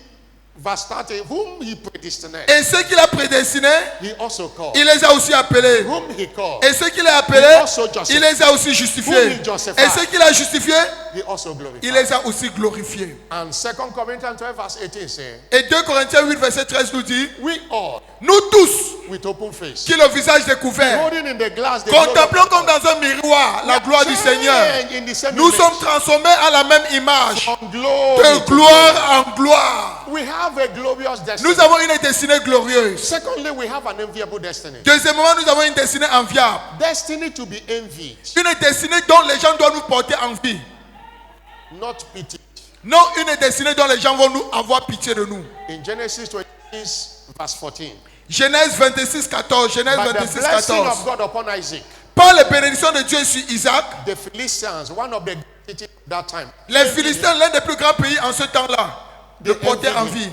verse 30, whom he predestined, Et ceux qu'il a prédestinés, he also called. il les a aussi appelés. Whom he called, Et ceux qu'il a appelés, he also justified. il les a aussi justifiés. Whom he justified. Et ceux qu'il a justifiés, He also glorified. il les a aussi glorifiés. And 2 Corinthians 12, verse 18 says, Et 2 Corinthiens 8, verset 13 nous dit, we all, nous tous, with open face, qui le visage découvert, holding in the glass the glory of contemplons God, comme dans un miroir la gloire du Seigneur. changed in the same Nous image, sommes transformés à la même image, from glory de to gloire en gloire. glory. We have a glorious destiny. Nous avons une destinée glorieuse. Secondly, we have an enviable destiny. Deuxièmement, nous avons une destinée enviable. Destiny to be envied, Une destinée dont les gens doivent nous porter envie. not pitied. Non, une destinée dont les gens vont nous avoir pitié de nous. In Genesis 26, verse 14. Genèse 26, 14. Genèse But the 26, blessing 14. of God upon Isaac, Par les bénédictions de Dieu sur Isaac, the Philistines, one of the cities of that time, les Philistins, l'un des plus grands pays en ce temps-là, de porter envied him. envie.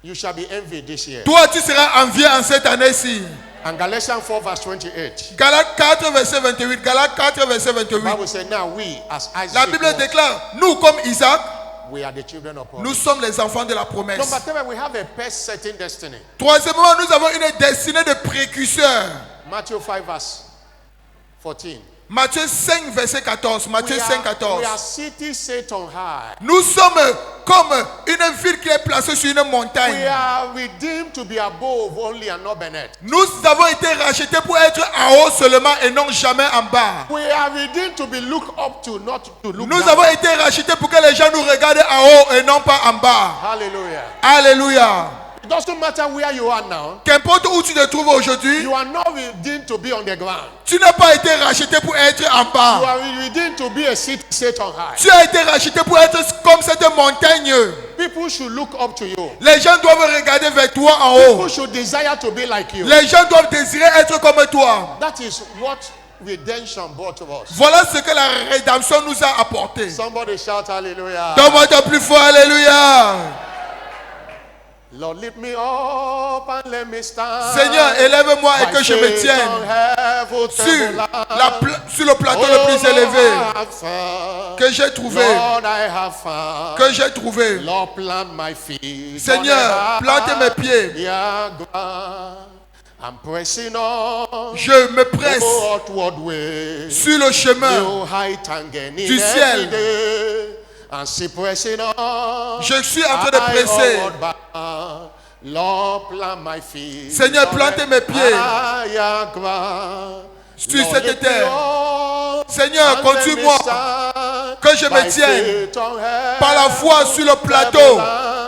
You shall be envied this year. Toi, tu seras envié en cette année-ci. And Galatians 4, verse 28. Galates 4, verset 28. Galates 4, verset 28. Bible says, now we, as La Isaac Bible was, déclare, nous comme Isaac, We are the children of Nous promise. sommes les enfants de la promesse. Number 3, we have a past certain destiny. Troisièmement, nous avons une destinée de précurseur. Matthew 5 verse 14. Matthieu 5, verset 14. Matthieu 5, We 14. are cities set on high. Nous sommes comme une ville qui est placée sur une We montagne. are redeemed to be above only and not beneath. Nous avons été rachetés pour être en haut seulement et non jamais en bas. We are redeemed to be looked up to, not to look Nous down. avons été rachetés pour que les gens nous regardent en haut et non pas en bas. Hallelujah. Alléluia. It doesn't matter where you are now. Qu'importe où tu te trouves aujourd'hui, You are not redeemed to be on the ground. tu n'as pas été racheté pour être en You bas. are redeemed to be a city set on high. Tu as été racheté pour être comme cette montagne. People should look up to you. Les gens doivent regarder vers toi en haut. People should desire to be like you. Les gens doivent désirer être comme toi. That is what redemption brought to us. Voilà ce que la rédemption nous a apporté. Somebody shout hallelujah. Donne-moi ton plus fort, alléluia. Lord, lift me up and let me stand. Seigneur, élève-moi et By que je me faith tienne on heaven sur le plateau le plus élevé que j'ai trouvé. Lord, I have found. Que j'ai trouvé. Lord, plant my feet. Seigneur, plante mes pieds. Yeah, I'm pressing on. Je me presse Outward way. sur le chemin New height and gaining du ciel. every day. And see pressing on. Je suis en train de presser. Lord, plant my feet. Seigneur, plante mes pieds sur Lord, cette lift me terre. up Seigneur, and conduis-moi let me stand que je me by tienne faith on par la foi sur le plateau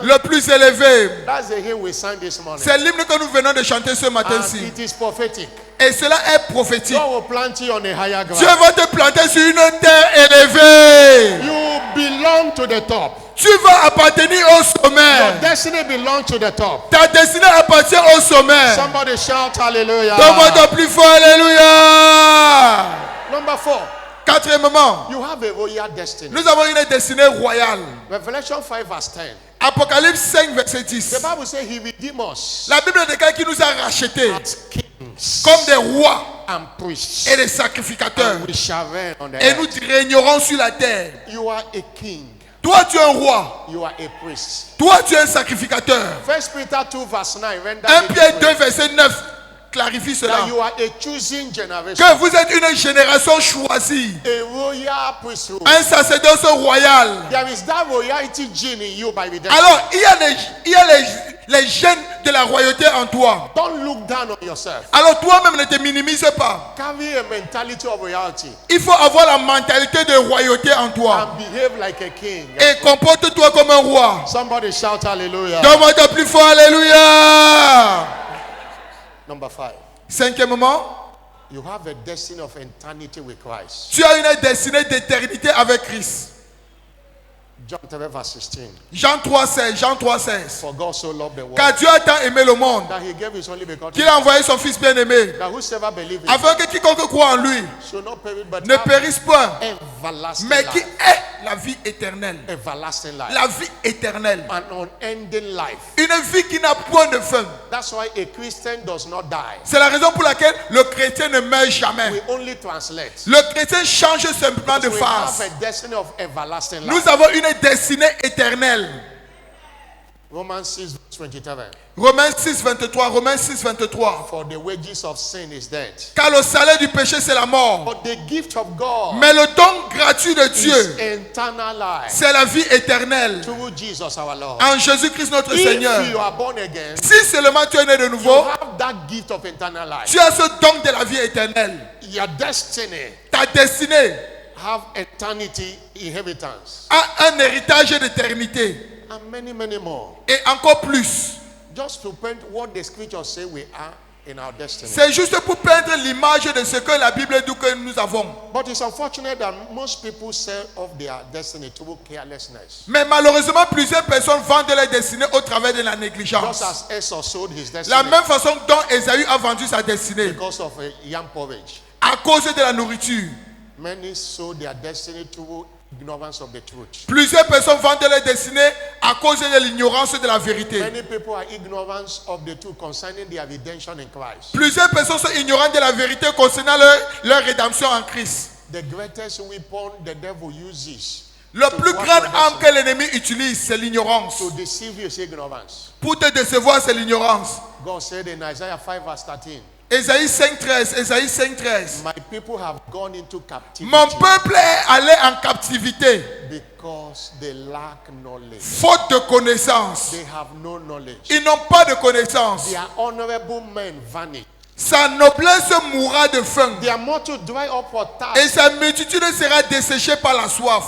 le plus élevé. That's the hymn we sang this morning. C'est l'hymne que nous venons de chanter ce And matin-ci. it is prophetic. Et cela est prophétique. God will plant you on a higher Dieu ground. va te planter sur une terre élevée. You belong to the top. Tu vas appartenir au Your sommet. destiny belongs to the top. Ta destinée appartient au sommet. Somebody shout hallelujah. Donne-moi ton plus fort, alléluia. Number 4, Quatrièmement, you have a royal destiny. nous avons une destinée royale. Revelation 5 verse 10. Apocalypse 5, verset The 10. Bible says he redeemed us La Bible déclare qu'il nous a rachetés as kings comme des rois and priests. et des sacrificateurs. And we shall reign on the Et nous earth. régnerons sur la terre. You are a king. Toi, tu es un roi. You are a priest. Toi, tu es un sacrificateur. 1 Peter 2 verse 9. Render 1 it Pierre this 2, way, verset 9 clarifie cela. that you are a choosing generation. Que vous êtes une génération choisie. A royal priesthood. Un sacerdoce royal. There is that royalty gene in you by redemption. Alors, il y a les gènes de la royauté en toi. Don't look down on yourself. Alors, toi-même ne te minimise pas. Carry a mentality of royalty Il faut avoir la mentalité de royauté en toi. and behave like a king. Et comporte-toi comme un roi. Somebody shout hallelujah. Donne-moi ton plus fort, alléluia. Number 5. Cinquièmement, You have a destiny of eternity with Christ. tu as une destinée d'éternité avec Christ. John 3 verse 16. Jean 3,16. Jean 3,16. For God so loved the world Car Dieu a tant aimé le monde that he gave his only begotten qu'il a envoyé son Fils bien-aimé, that whosoever believes in afin que quiconque croit en lui should not perish but ne have périsse point, everlasting mais qui life. est la vie éternelle. Everlasting life. La vie éternelle. An unending life. Une vie qui n'a point de fin. That's why a Christian does not die. C'est la raison pour laquelle le chrétien ne meurt jamais. We only translate. Le chrétien change simplement de We face. have a destiny of everlasting life. Nous avons une destinée éternelle. Romans 6 verse 27. Romains 6, 23. Romains 6, 23. For the wages of sin is death. Car le salaire du péché, c'est la mort. But the gift of God Mais le don gratuit de is Dieu, eternal life c'est la vie éternelle. through Jesus our Lord. En Jésus-Christ notre If Seigneur. you are born again, Si seulement tu es né de you nouveau, have that gift of eternal life. tu as ce don de la vie éternelle. Your destiny Ta destinée have eternity inheritance a un héritage d'éternité. and many, many more. Et encore plus. Just to paint what the scriptures say we are in our destiny. C'est juste pour peindre l'image de ce que la Bible dit que nous avons. But it's unfortunate that most people sell off their destiny through carelessness. Mais malheureusement, plusieurs personnes vendent leur destinée au travers de la négligence. Just as Esau sold his La destiny même façon dont Ésaü a vendu sa destinée because of a yam porridge. à cause de la nourriture. Many sold their destiny through ignorance of the truth. Plusieurs personnes vendent leur destinée à cause de l'ignorance de la vérité. Many people are ignorant of the truth concerning their redemption in Christ. Plusieurs personnes sont ignorantes de la vérité concernant leur rédemption en Christ. The greatest weapon the devil uses La To plus what grande condition? arme que l'ennemi utilise, c'est l'ignorance. To deceive you is ignorance. Pour te décevoir, c'est l'ignorance. God said in Isaiah 5 verse 13, Ésaïe 5.13, Ésaïe 5.13. my people have gone into captivity Mon peuple est allé en captivité, because they lack knowledge. faute de connaissance. They have no knowledge. Ils n'ont pas de connaissance. Their honorable men vanish. Sa noblesse mourra de faim. Their mortal dry up for Et thirst. sa multitude sera desséchée par la soif.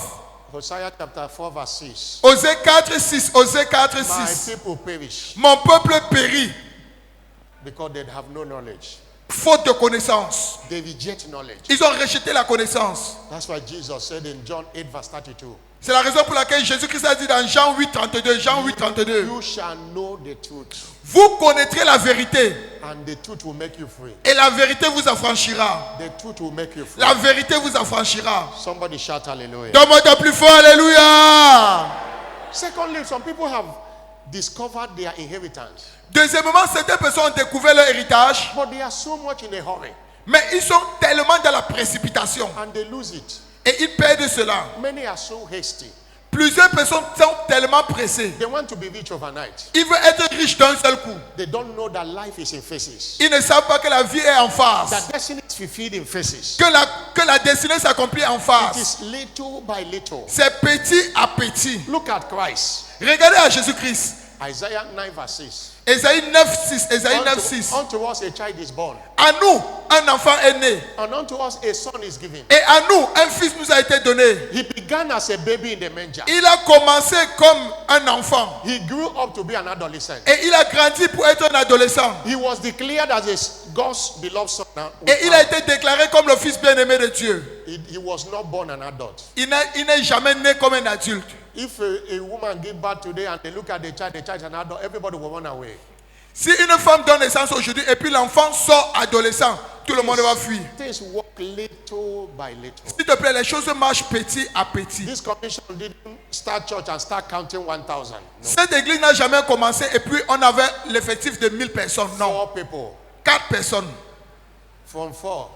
Hosea chapter 4 verse 6. Osée 4.6, Osée My 4.6. people perish Mon peuple périt, because they have no knowledge. faute de connaissance. They reject knowledge. Ils ont rejeté la connaissance. That's why Jesus said in John 8 verse 32, C'est la raison pour laquelle Jésus-Christ a dit dans Jean 8.32, Jean 8.32, you shall know the truth, vous connaîtrez la vérité and the truth will make you free. et la vérité vous affranchira. The truth will make you free. La vérité vous affranchira. Somebody shout hallelujah. Donne-moi ton plus fort, alléluia. Secondly, some people have discovered their inheritance, Deuxièmement, certaines personnes ont découvert leur héritage, but they are so much in a hurry mais ils sont tellement dans la précipitation and they lose it. et ils perdent cela. Many are so hasty. Plusieurs personnes sont tellement pressées. They want to be rich overnight. Ils veulent être riches d'un seul coup. They don't know that life is in phases. Ils ne savent pas que la vie est en phase, That destiny is fulfilled in phases. que la destinée s'accomplit en It phase. is little by little. C'est petit à petit. Look at Christ. Regardez à Jésus-Christ. Isaiah 9 verse 6. Ésaïe 9.6. Ésaïe 9.6. Unto us a child is born, À nous, un enfant est né. and unto us a son is given. Et à nous, un fils nous a été donné. He began as a baby in the manger. Il a commencé comme un enfant. He grew up to be an adolescent. Et il a grandi pour être un adolescent. He was declared as God's beloved son. Et il a été déclaré comme le fils bien-aimé de Dieu. He was not born an adult. Il n'est jamais né comme un adulte. If a woman give birth today and they look at the child is an adult, everybody will run away. Si une femme donne naissance aujourd'hui et puis l'enfant sort adolescent, tout le monde va fuir. Things work little by little. S'il te plaît, les choses marchent petit à petit. This commission didn't start church and start counting 1,000. No. Cette église n'a jamais commencé et puis on avait l'effectif de 1000 personnes. Non, 4 people. 4 personnes. From 4,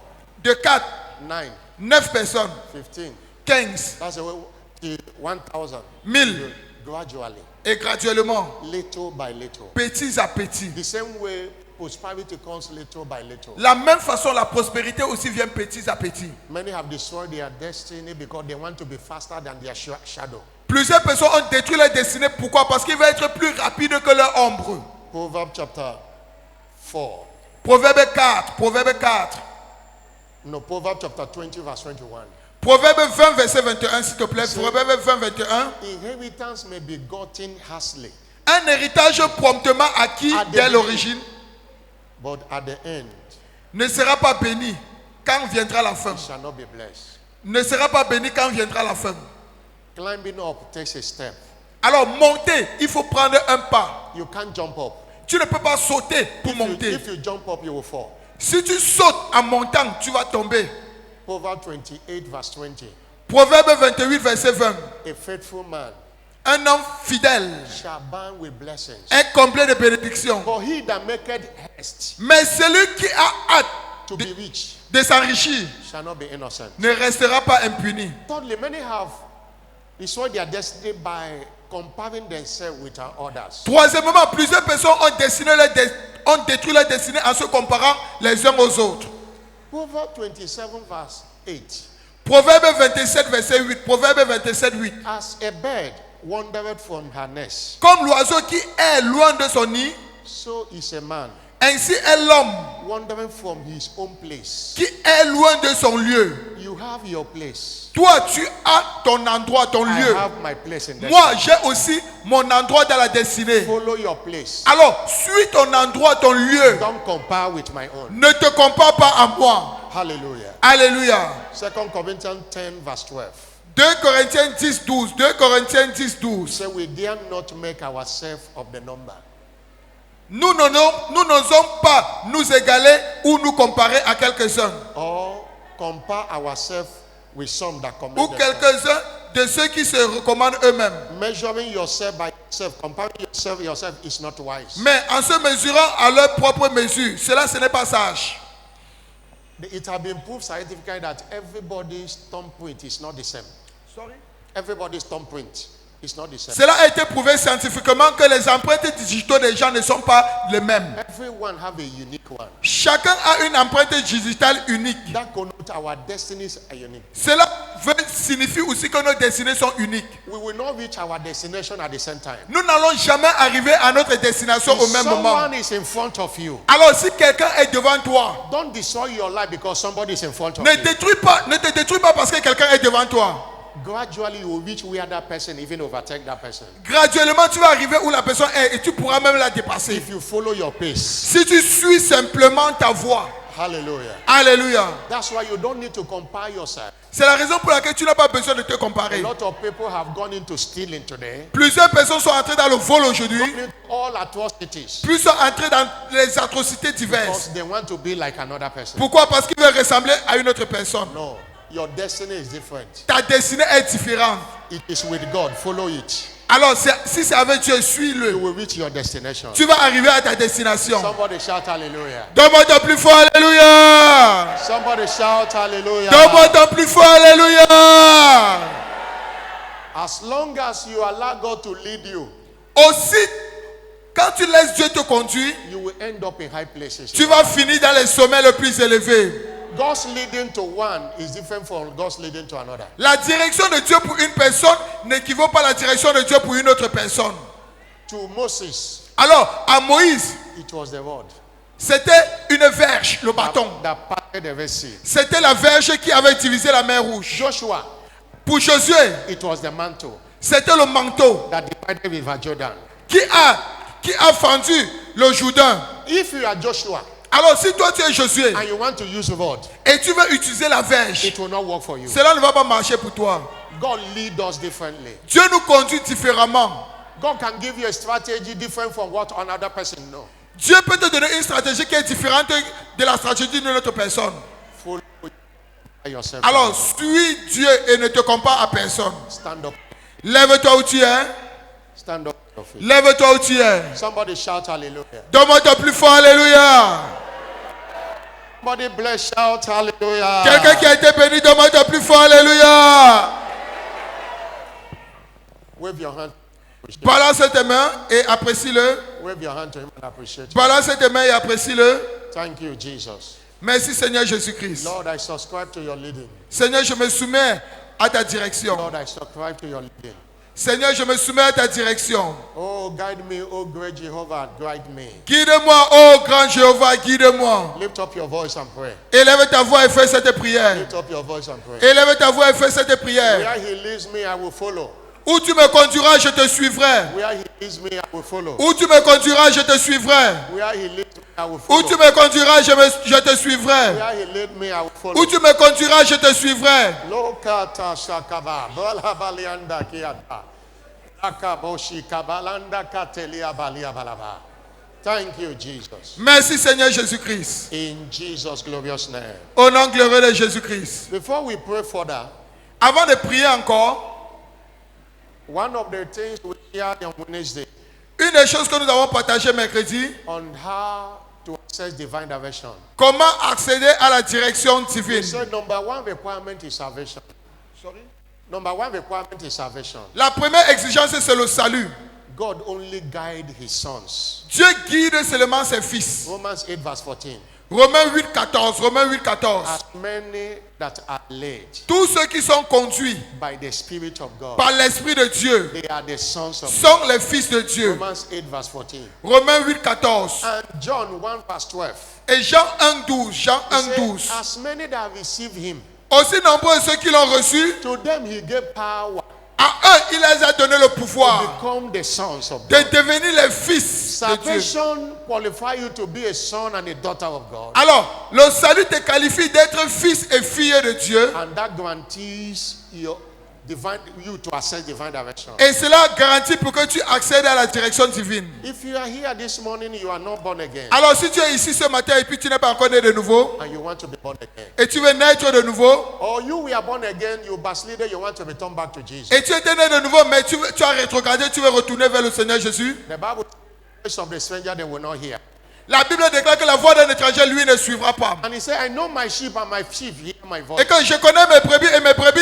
De 4, 9, 9 personnes, 15. 15, That's the way to 1,000. 1000. Gradually, Et graduellement, little by little. petit à petit. The same way prosperity comes little by little. La même façon, la prospérité aussi vient petit à petit. Many have destroyed their destiny because they want to be faster than their shadow. Plusieurs personnes ont détruit leur destinée. Pourquoi? Parce qu'ils veulent être plus rapides que leur ombre. Proverbs chapter 4. Proverbe 4, Proverbe 4. No, Proverbs chapter 20 verse 21. Proverbe 20, verset 21, s'il te plaît. Proverbe 20, 21. Inheritance may be gotten hastily, Un héritage promptement acquis dès l'origine but at the end ne sera pas béni quand viendra la fin. it shall not be blessed. Ne sera pas béni quand viendra la fin. Climbing up takes a step. Alors, monter, il faut prendre un pas. You can't jump up. Tu ne peux pas sauter pour monter. If you jump up, you will fall. Si tu sautes en montant, tu vas tomber. Proverbs 28 verse 20. Proverbe 28, verset 20. A faithful man Un homme fidèle shall bound with blessings, est complet de bénédictions. but he that maketh haste Mais celui qui a hâte to be rich de s'enrichir shall not be innocent. ne restera pas impuni. Thirdly, many have destroyed their destiny by comparing themselves with others. Troisièmement, plusieurs personnes ont détruit leur destinée en se comparant les uns aux autres. Proverbs 27 verse 8. Proverbe 27, verset 8. Proverbe 27, 8. As a bird wandereth from her nest, Comme l'oiseau qui est loin de son nid, so is a man ainsi est l'homme wandering from his own place. qui est loin de son lieu. You have your place. Toi, tu as ton endroit, ton I lieu. have my place in destiny. Moi, j'ai aussi mon endroit dans la destinée. Follow your place. Alors, suis ton endroit, ton lieu. Don't compare with my own. Ne te compare pas à moi. Hallelujah. Alléluia. 2 Corinthians 10 verse 12. 2 Corinthiens 10, 12. 2 Corinthiens 10, 12. So we dare not make ourselves of the number. Nous n'osons pas nous égaler ou nous comparer à quelques-uns. Or compare ourselves with some that commit Ou themselves. quelques-uns de ceux qui se recommandent eux-mêmes. Measuring yourself by yourself, comparing yourself is not wise. Mais en se mesurant à leur propre mesure, cela ce n'est pas sage. It has been proved scientifically that everybody's thumb print is not the same. Sorry? Everybody's thumbprint is not the same. Cela a été prouvé scientifiquement que les empreintes digitales des gens ne sont pas les mêmes. Everyone have a unique one. Chacun a une empreinte digitale unique. That connotes our destinies are unique. Cela signifie aussi que nos destinées sont uniques. We will not reach our destination at the same time. Nous n'allons jamais arriver à notre destination au If même moment. someone is in front of you, Alors si quelqu'un est devant toi, don't destroy your life because somebody is in front of ne you. te détruis pas parce que quelqu'un est devant toi. Gradually, you will reach where that person, even overtake that person. Graduellement, tu vas arriver où la personne est et tu pourras même la dépasser. If you follow your pace. Si tu suis simplement ta voie. Hallelujah. Alléluia. That's why you don't need to compare yourself. C'est la raison pour laquelle tu n'as pas besoin de te A comparer. lot of people have gone into stealing today. Plusieurs personnes sont entrées dans le vol aujourd'hui. All atrocities. Plus sont entrés dans les atrocités diverses. Because they want to be like another person. Pourquoi? Parce qu'ils veulent ressembler à une autre personne. No, your destiny is different. Ta destinée est différente. It is with God. Follow it. Alors, si c'est avec Dieu, You suis-le. will reach your destination. Tu vas arriver à ta destination. Somebody shout hallelujah. Donne-moi ton plus fort, alléluia. Somebody shout hallelujah. Donne-moi ton plus fort, alléluia. As long as you allow God to lead you, Aussi, quand tu laisses Dieu te conduire, you will end up in high places. tu vas finir dans les sommets les plus élevés. God's leading to one is different from God's leading to another. La direction de Dieu pour une personne n'équivaut pas à la direction de Dieu pour une autre personne. To Moses, Alors, à Moïse, it was the rod c'était une verge, le bâton. that parted the Red Sea. C'était la verge qui avait divisé la mer rouge. Joshua, Pour Josué, it was the mantle c'était le manteau that divided River Jordan. qui a fendu le Jourdain. If you are Joshua Alors, si toi tu es Josué and you want to use rod, et tu veux utiliser la verge, it will not work for you. cela ne va pas marcher pour toi. God leads us differently. Dieu nous conduit différemment. God can give you a strategy different from what another person knows. Dieu peut te donner une stratégie qui est différente de la stratégie d'une autre personne. Follow yourself. Alors, suis Dieu et ne te compare à personne. Stand up. Lève-toi où tu es. Stand up. Your feet. Lève-toi où tu es. Somebody shout hallelujah. Donne-moi ton plus fort, alléluia. Somebody bless, shout hallelujah. Quelqu'un qui a été béni, donne-moi ton plus fort, alléluia. Wave your hand. Balance tes mains et apprécie-le. Wave your hand to him and appreciate him. Balance tes mains et apprécie-le. Thank you, Jesus. Merci Seigneur Jésus-Christ. Lord, I subscribe to your leading. Seigneur, je me soumets à ta direction. Lord, I subscribe to your leading. Seigneur, je me soumets à ta direction. Oh, guide me, oh great Jehovah, guide me. Guide-moi, ô grand Jéhovah, guide-moi. Lift up your voice and pray. Élève ta voix et fais cette prière. Lift up your voice and pray. Élève ta voix et fais cette prière. Where he leads me, I will follow. Où tu me conduiras, je te suivrai. Where he leads me, I will follow. Où tu me conduiras, je te suivrai. Where he leads me, I will Où follow. tu me conduiras, je te suivrai. Where he leads me, I will follow. Où tu me conduiras, je te suivrai. Lokata shakaba, balabalianda kiata. Akaboshi kabalanda katelia balia balaba. Thank you, Jesus. Merci Seigneur Jésus-Christ. In Jesus' glorious name. Au nom glorieux de Jésus-Christ. Before we pray further, Avant de prier encore, one of the things we shared on Wednesday une des choses que nous avons partagées mercredi, on how to access divine direction. comment accéder à la direction We divine. said number one requirement is salvation. Sorry? Number one requirement is salvation. La première exigence, c'est le salut. God only guide his sons. Dieu guide seulement ses fils. Romans 8 verse 14. Romains 8, 14. Romains 8, 14. As many that are led Tous ceux qui sont conduits by the Spirit of God, par l'Esprit de Dieu they are the sons of God. sont les fils de Dieu. Romans 8 verse 14. Romains 8, 14. And John 1 verse 12. Et Jean 1, 12. Jean He 1, said, 12. as many that received him, Aussi nombreux ceux qui l'ont reçu, to them he gave power à eux, il les a donné le to pouvoir become the sons of de God. devenir les fils de Dieu. Salvation qualifies you to be a son and a daughter of God. Alors, le salut te qualifie d'être fils et fille de Dieu. And that guarantees you to access divine direction. Et cela garantit pour que tu accèdes à la direction divine. If you are here this morning, you are not born again, Alors, si tu es ici ce matin et puis tu n'es pas encore né de nouveau, and you want to be born again, et tu veux naître de nouveau, or you were born again, you backslided, you want to return back to Jesus. et tu étais né de nouveau, mais tu as rétrogradé, tu veux retourner vers le Seigneur Jésus, The Bible says of the stranger they will not hear. la Bible déclare que la voix d'un étranger, lui, ne suivra pas. And he said, I know my sheep and my sheep hear my Et voice. que je connais mes brebis et mes brebis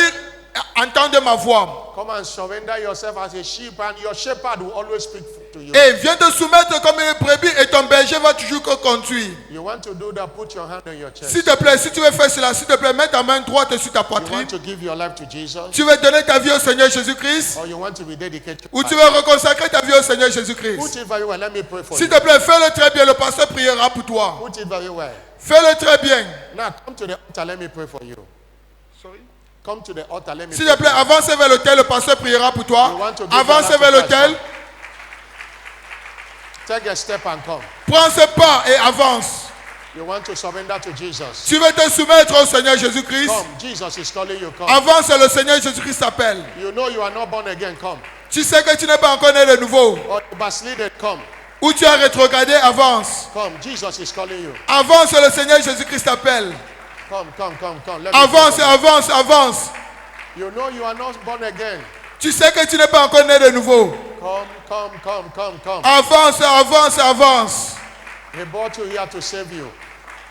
entendent ma voix. Come Come and surrender yourself as a sheep, and your shepherd will always speak to you. Et viens te soumettre comme une brebis et ton berger va toujours te conduire. You want to do that, put your hand on your chest. S'il te plaît, si tu veux faire cela, s'il te plaît, mets ta main droite sur ta You poitrine. want to give your life to Jesus, Tu veux donner ta vie au Seigneur Jésus-Christ or you want to be dedicated to ou tu Christ. veux reconsacrer ta vie au Seigneur Put Jésus-Christ. it very well. Let me pray for S'il you. te plaît, fais-le très bien. Le pasteur priera pour toi. Put it very well. Fais-le très bien. Now come to the altar. Let me pray for you. Come to the altar. Let me S'il pray te plaît, for you. avance vers l'autel. Le pasteur priera pour toi. You want to give your Avance life to vers Christ, l'autel. Take a step and come. Prends ce pas et avance. You want to surrender to Jesus. Tu veux te soumettre au Seigneur Jésus-Christ. Come. Jesus is calling you. Come. Avance, le Seigneur Jésus-Christ t'appelle. You know you are not born again. Come. Tu sais que tu n'es pas encore né de nouveau. Or you backslided. Come. Ou tu as rétrogradé, avance. Come. Jesus is calling you. Avance, le Seigneur Jésus-Christ t'appelle. Come. Let me Avance, pray for avance, avance. you. You know you are not born again. Tu sais que tu n'es pas encore né de nouveau. Come. Avance, avance, avance. He brought you here to save you.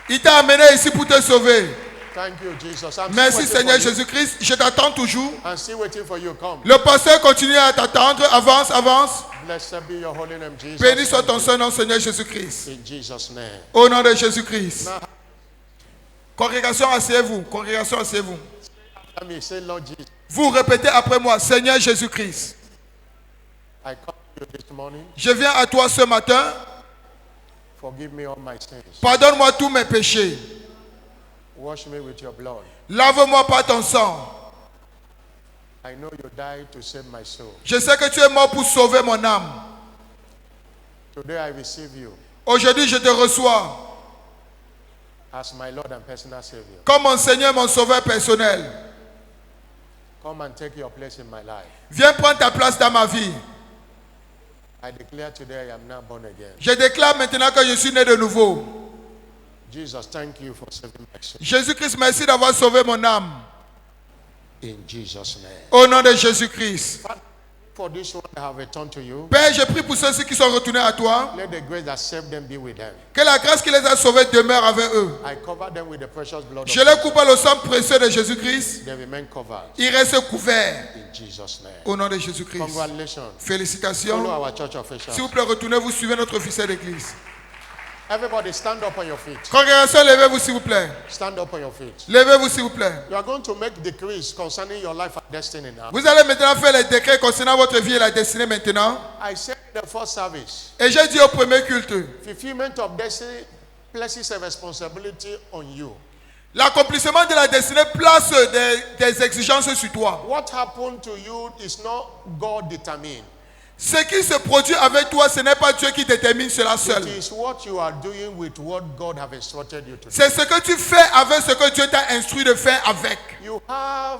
Il t'a amené ici pour te sauver. Thank you, Jesus. I'm Merci still Seigneur waiting for you. Jésus-Christ. Je t'attends toujours. I'm still waiting for you. Come. Le pasteur continue à t'attendre. Avance, avance. Blessed be your holy name, Jesus. Béni soit ton Saint-Nom, Seigneur Jésus-Christ. In Jesus' name. Au nom de Jésus-Christ. Now, Congrégation, asseyez-vous. Congrégation, asseyez-vous. let me say, Lord Jesus, Vous répétez après moi, Seigneur Jésus-Christ. I come to you this morning. Je viens à toi ce matin. Forgive me all my sins. Pardonne-moi tous mes péchés. Wash me with your blood. Lave-moi par ton sang. I know you died to save my soul. Je sais que tu es mort pour sauver mon âme. Today I receive you Aujourd'hui, je te reçois as my Lord and personal Savior. comme mon Seigneur, mon sauveur personnel. Come and take your place in my life. Viens prendre ta place dans ma vie. I declare today I am now born again. Je déclare maintenant que je suis né de nouveau. Jesus, thank you for saving my soul. Jésus-Christ, merci d'avoir sauvé mon âme. In Jesus' name. Au nom de Jésus-Christ. For this one I have returned to you. Père, je prie pour ceux qui sont retournés à toi. Let the grace that saved them be with them. Que la grâce qui les a sauvés demeure avec eux. I cover them with the precious blood of Je les coupe le sang précieux de Jésus-Christ. They remain covered. Ils restent couverts. In Jesus' name. Au nom de Jésus-Christ. Congratulations. Follow Félicitations. our church officials. S'il vous plaît, retournez, vous suivez notre officiel d'église. Everybody stand up on your feet. Congrégation, levez-vous s'il vous plaît. Stand up on your feet. Levez-vous s'il vous plaît. You are going to make decrees concerning your life and destiny now. Vous allez maintenant faire les décrets concernant votre vie et la destinée maintenant. I said in the first service, Et j'ai dit au premier culte, fulfillment of destiny places a responsibility on you. l'accomplissement de la destinée place des exigences sur toi. What happened to you is not God determined. Ce qui se produit avec toi, ce n'est pas Dieu qui détermine cela seul. It is what you are doing with what God have instructed you to do. C'est ce que tu fais avec ce que Dieu t'a instruit de faire avec. You have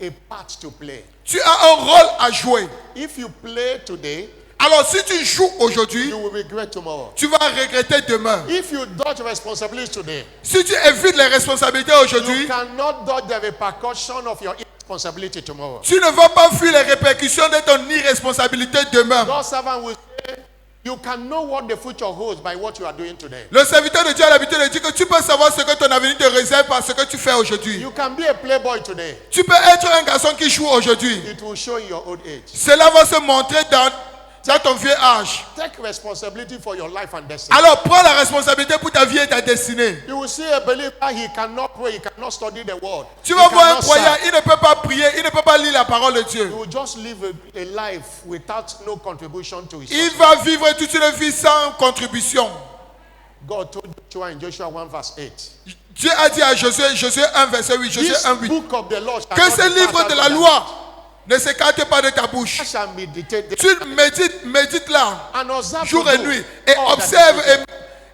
a part to play. Tu as un rôle à jouer. If you play today, Alors si tu joues aujourd'hui, you will regret tomorrow. tu vas regretter demain. If you dodge responsibilities today, Si tu évites les responsabilités you aujourd'hui, cannot dodge the repercussion of your irresponsibility tomorrow. tu ne vas pas fuir les répercussions de ton irresponsabilité demain. God's servant will say, you can know what the future holds by what you are doing today. Le serviteur de Dieu a l'habitude de dire que tu peux savoir ce que ton avenir te réserve par ce que tu fais aujourd'hui. You can be a playboy today. Tu peux être un garçon qui joue aujourd'hui. It will show in your old age. Cela va se montrer dans ton vieux âge. Take responsibility for your life and destiny. Alors prends la responsabilité pour ta vie et ta destinée. You will see a believer, he cannot pray, he cannot study the word. Tu He vas voir un cannot croyant, serve. il ne peut pas prier, il ne peut pas lire la parole de Dieu. He will just live a life without no contribution to his Il success. va vivre toute une vie sans contribution. God told Joshua in Joshua 1 verse 8. Dieu a dit à Josué, Josué 1 verset 8, Josué This 1 8, book of the law shall que not ce depart livre out de of la thy loi ne s'écarte pas de ta bouche. mouth. Shall meditate Tu médites là, and observe jour to et do nuit, et all that observe is written.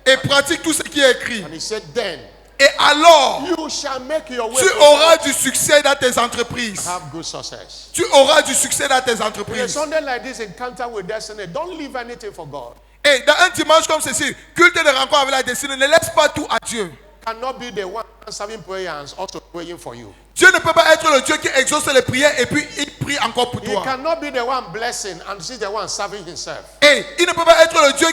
et pratique tout ce qui est écrit. And he said, then Et alors, you shall make your way tu to auras du succès dans tes entreprises. have good success. Tu auras du succès dans tes In a entreprises. Sunday like this, encounter with destiny, don't leave anything for God. Et dans un dimanche comme ceci, culte de rencontre avec la destinée, ne laisse pas tout à Dieu. Cannot be the one answering prayer and also praying for you. Dieu ne peut pas être le Dieu qui exauce les prières et puis il prie encore pour He toi. cannot be the one blessing and she's the one serving himself. Et il ne peut pas être le Dieu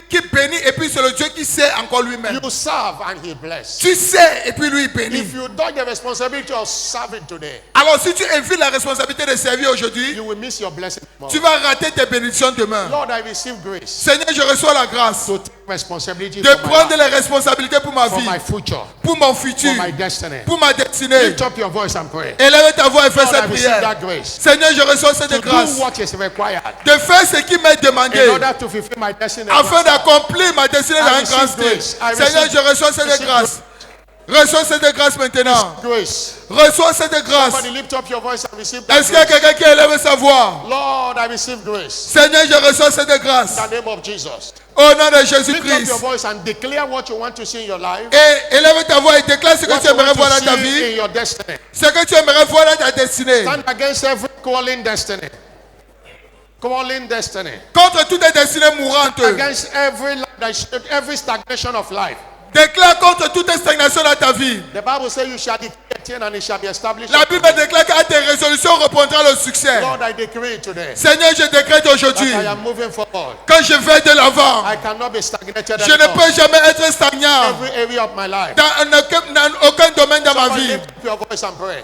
qui bénit et puis c'est le Dieu qui sait encore lui-même. You serve and he bless. Tu sais et puis lui il bénit. If you dodge the responsibility of serving today, Alors si tu évites la responsabilité de servir aujourd'hui, you will miss your blessing tomorrow. tu vas rater tes bénédictions demain. Lord, I receive grace Seigneur, je reçois la grâce to take responsibility de for my prendre life, les responsabilités pour ma for vie, my future, pour mon for futur, my destiny. pour ma destinée. Lift up your voice and pray. Élève ta voix et fais Lord, I cette receive prière. that grace Seigneur, je reçois cette to grâce do what is required de faire ce qui m'est demandé in order to fulfill my destiny. afin d'accomplir ma destinée dans un receive grand style. grace. I Seigneur, receive- je reçois cette receive grâce. Reçois cette grâce maintenant. Grace. Reçois cette grâce. Somebody lift up your voice and receive that Est-ce qu'il y a grace. quelqu'un qui élève sa voix? Lord, I receive grace. Seigneur, je reçois cette grâce. In the name of Jesus. Au nom de Lift up Jésus-Christ. your voice and declare what you want to see in your life. Et élève ta voix et déclare ce que What tu you aimerais want voir to dans ta see vie. in your destiny. Ce que tu aimerais voir dans ta destinée. Stand against every calling destiny. Calling destiny. Contre toutes les destinées mourantes. Against every stagnation of life. Déclare contre toute stagnation dans ta vie. The Bible says you shall declare a thing and it shall be established. La Bible déclare qu'à tes résolutions reprendra le succès. Lord, I decree today Seigneur, je décrète aujourd'hui that I am moving forward. que je vais de l'avant. I cannot be stagnated Je ne anymore. peux jamais être stagnant Every area of my life. dans aucun domaine de ma Somebody vie. lift up your voice and pray.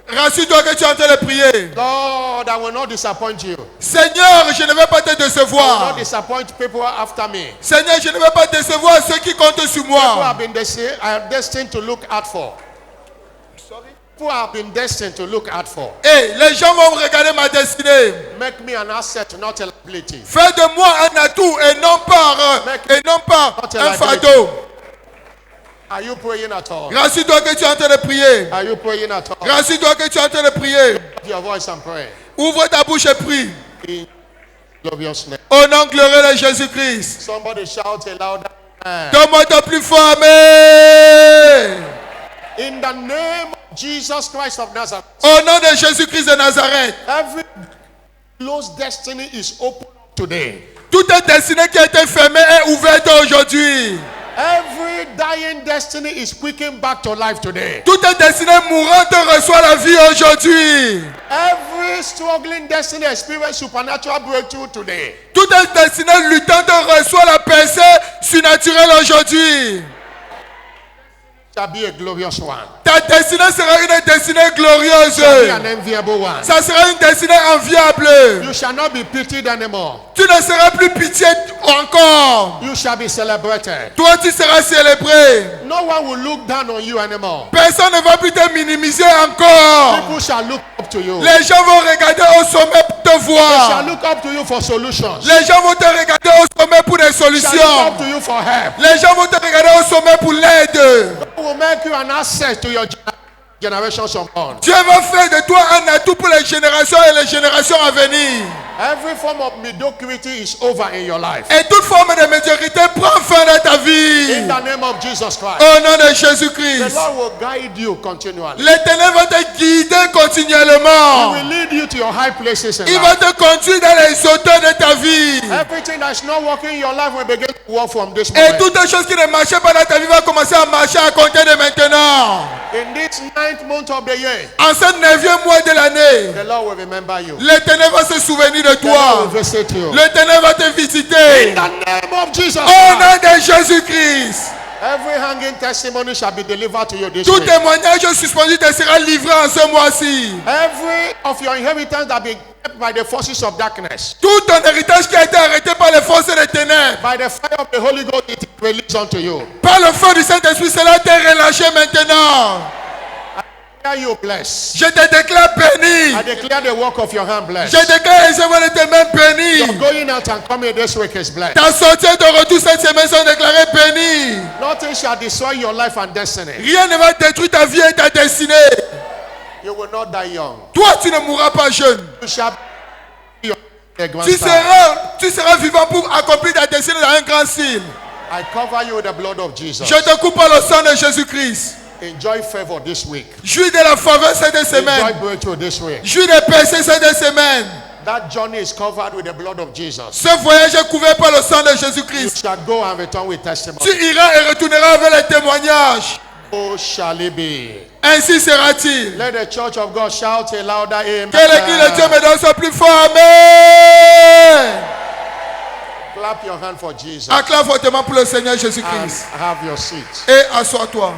Rassure-toi que tu es en train de prier. Lord, I will not disappoint you. Seigneur, je ne vais pas te I will décevoir. not disappoint people after me. Seigneur, je ne vais pas décevoir ceux qui comptent sur People moi. have been destined to look out for. People have been destined to look out for. Et les gens vont regarder ma destinée. Make me an asset, not a liability. Fais de moi un atout et non pas un fardeau. Are you praying at all? Rassure-toi que tu es en train de prier. Are you praying at all? Rassure-toi que tu es en train de prier. Lift your voice and pray. Ouvre ta bouche et prie. In glorious name. Au nom glorieux de Jésus-Christ. Somebody shout a louder amen. Donne-moi ton plus fort. Amen. In the name of Jesus Christ of Nazareth, Au nom de Jésus-Christ de Nazareth. every closed destiny is open today. Toute destinée qui a été fermée est ouverte aujourd'hui. Every dying destiny is quickened back to life today. Toute destinée mourante reçoit la vie aujourd'hui. Every struggling destiny experience supernatural breakthrough today. Toute destinée luttante reçoit la percée surnaturelle aujourd'hui. Shall be a glorious one. Ta destinée sera une destinée glorieuse. Shall be an enviable one. Ça sera une destinée enviable. You shall not be pitied anymore. Tu ne seras plus pitié encore. You shall be celebrated. Toi, tu seras célébré. No one will look down on you anymore. Personne ne va plus te minimiser encore. People shall look up to you. Les gens vont regarder au sommet pour te They shall voir. look up to you for solutions. Les gens vont te regarder au sommet pour des Shall look solutions. up to you for help. Les gens vont te regarder au sommet pour l'aide. God will make you an asset to your generations unborn. Dieu va faire de toi un atout pour les générations et les générations à venir. Every form of mediocrity is over in your life. Et toute forme de médiocrité prend fin dans ta In vie. the name of Jesus Christ. Au nom de The Jésus-Christ. Lord will guide you continually. L'Éternel va te guider He continuellement. will lead you to your high places in Il va life. te conduire dans les hauteurs de ta vie. Everything that's not working in your life will begin to work from this Et moment. toutes les choses qui ne marchaient pas dans ta vie vont commencer à marcher à compter de maintenant. In this 9th month of the year, En ce 9e mois de l'année, the Lord will remember you. l'Éternel va se souvenir de The Lord toi. will visit you. L'Éternel va te In visiter. the name of Jesus Au Christ. nom de Jésus-Christ. Every hanging testimony shall be delivered to you this Tout week. témoignage suspendu te sera livré en ce mois-ci. Every of your inheritance that be kept by the forces of darkness, Tout ton héritage qui a été arrêté par les forces des ténèbres, by the fire of the Holy Ghost, it is released unto you. par le feu du Saint-Esprit, cela t'est relâché maintenant. Are you blessed? Je te déclare béni. I declare the work of your hand blessed. Je déclare les œuvres de tes mains Your bénies. going out and coming this week is blessed. Ta sortie et ton retour cette semaine sont déclarés bénis. Nothing shall destroy your life and destiny. Rien ne va détruire ta vie et ta destinée. You will not die young. Toi, tu ne mourras pas jeune. You shall be a grand Tu star. seras vivant pour accomplir ta destinée dans un grand style. I cover you with the blood of Jesus. Je te coupe par le sang de Jésus-Christ. Enjoy favor this week. Jouis de la faveur cette Enjoy semaine. breakthrough this week. Jouis des percées cette semaine. That journey is covered with the blood of Jesus. Ce voyage est couvert par le sang de You Jésus-Christ. shall go and return with testimony. Tu iras et retourneras avec les témoignages. So shall it be. Ainsi sera-t-il. Let the church of God shout a louder amen. Que l'église de Dieu me donne son plus fort. Amen. Clap your hand for Jesus. Acclame fortement pour le Seigneur And Jésus-Christ. have your seat. Et assois-toi.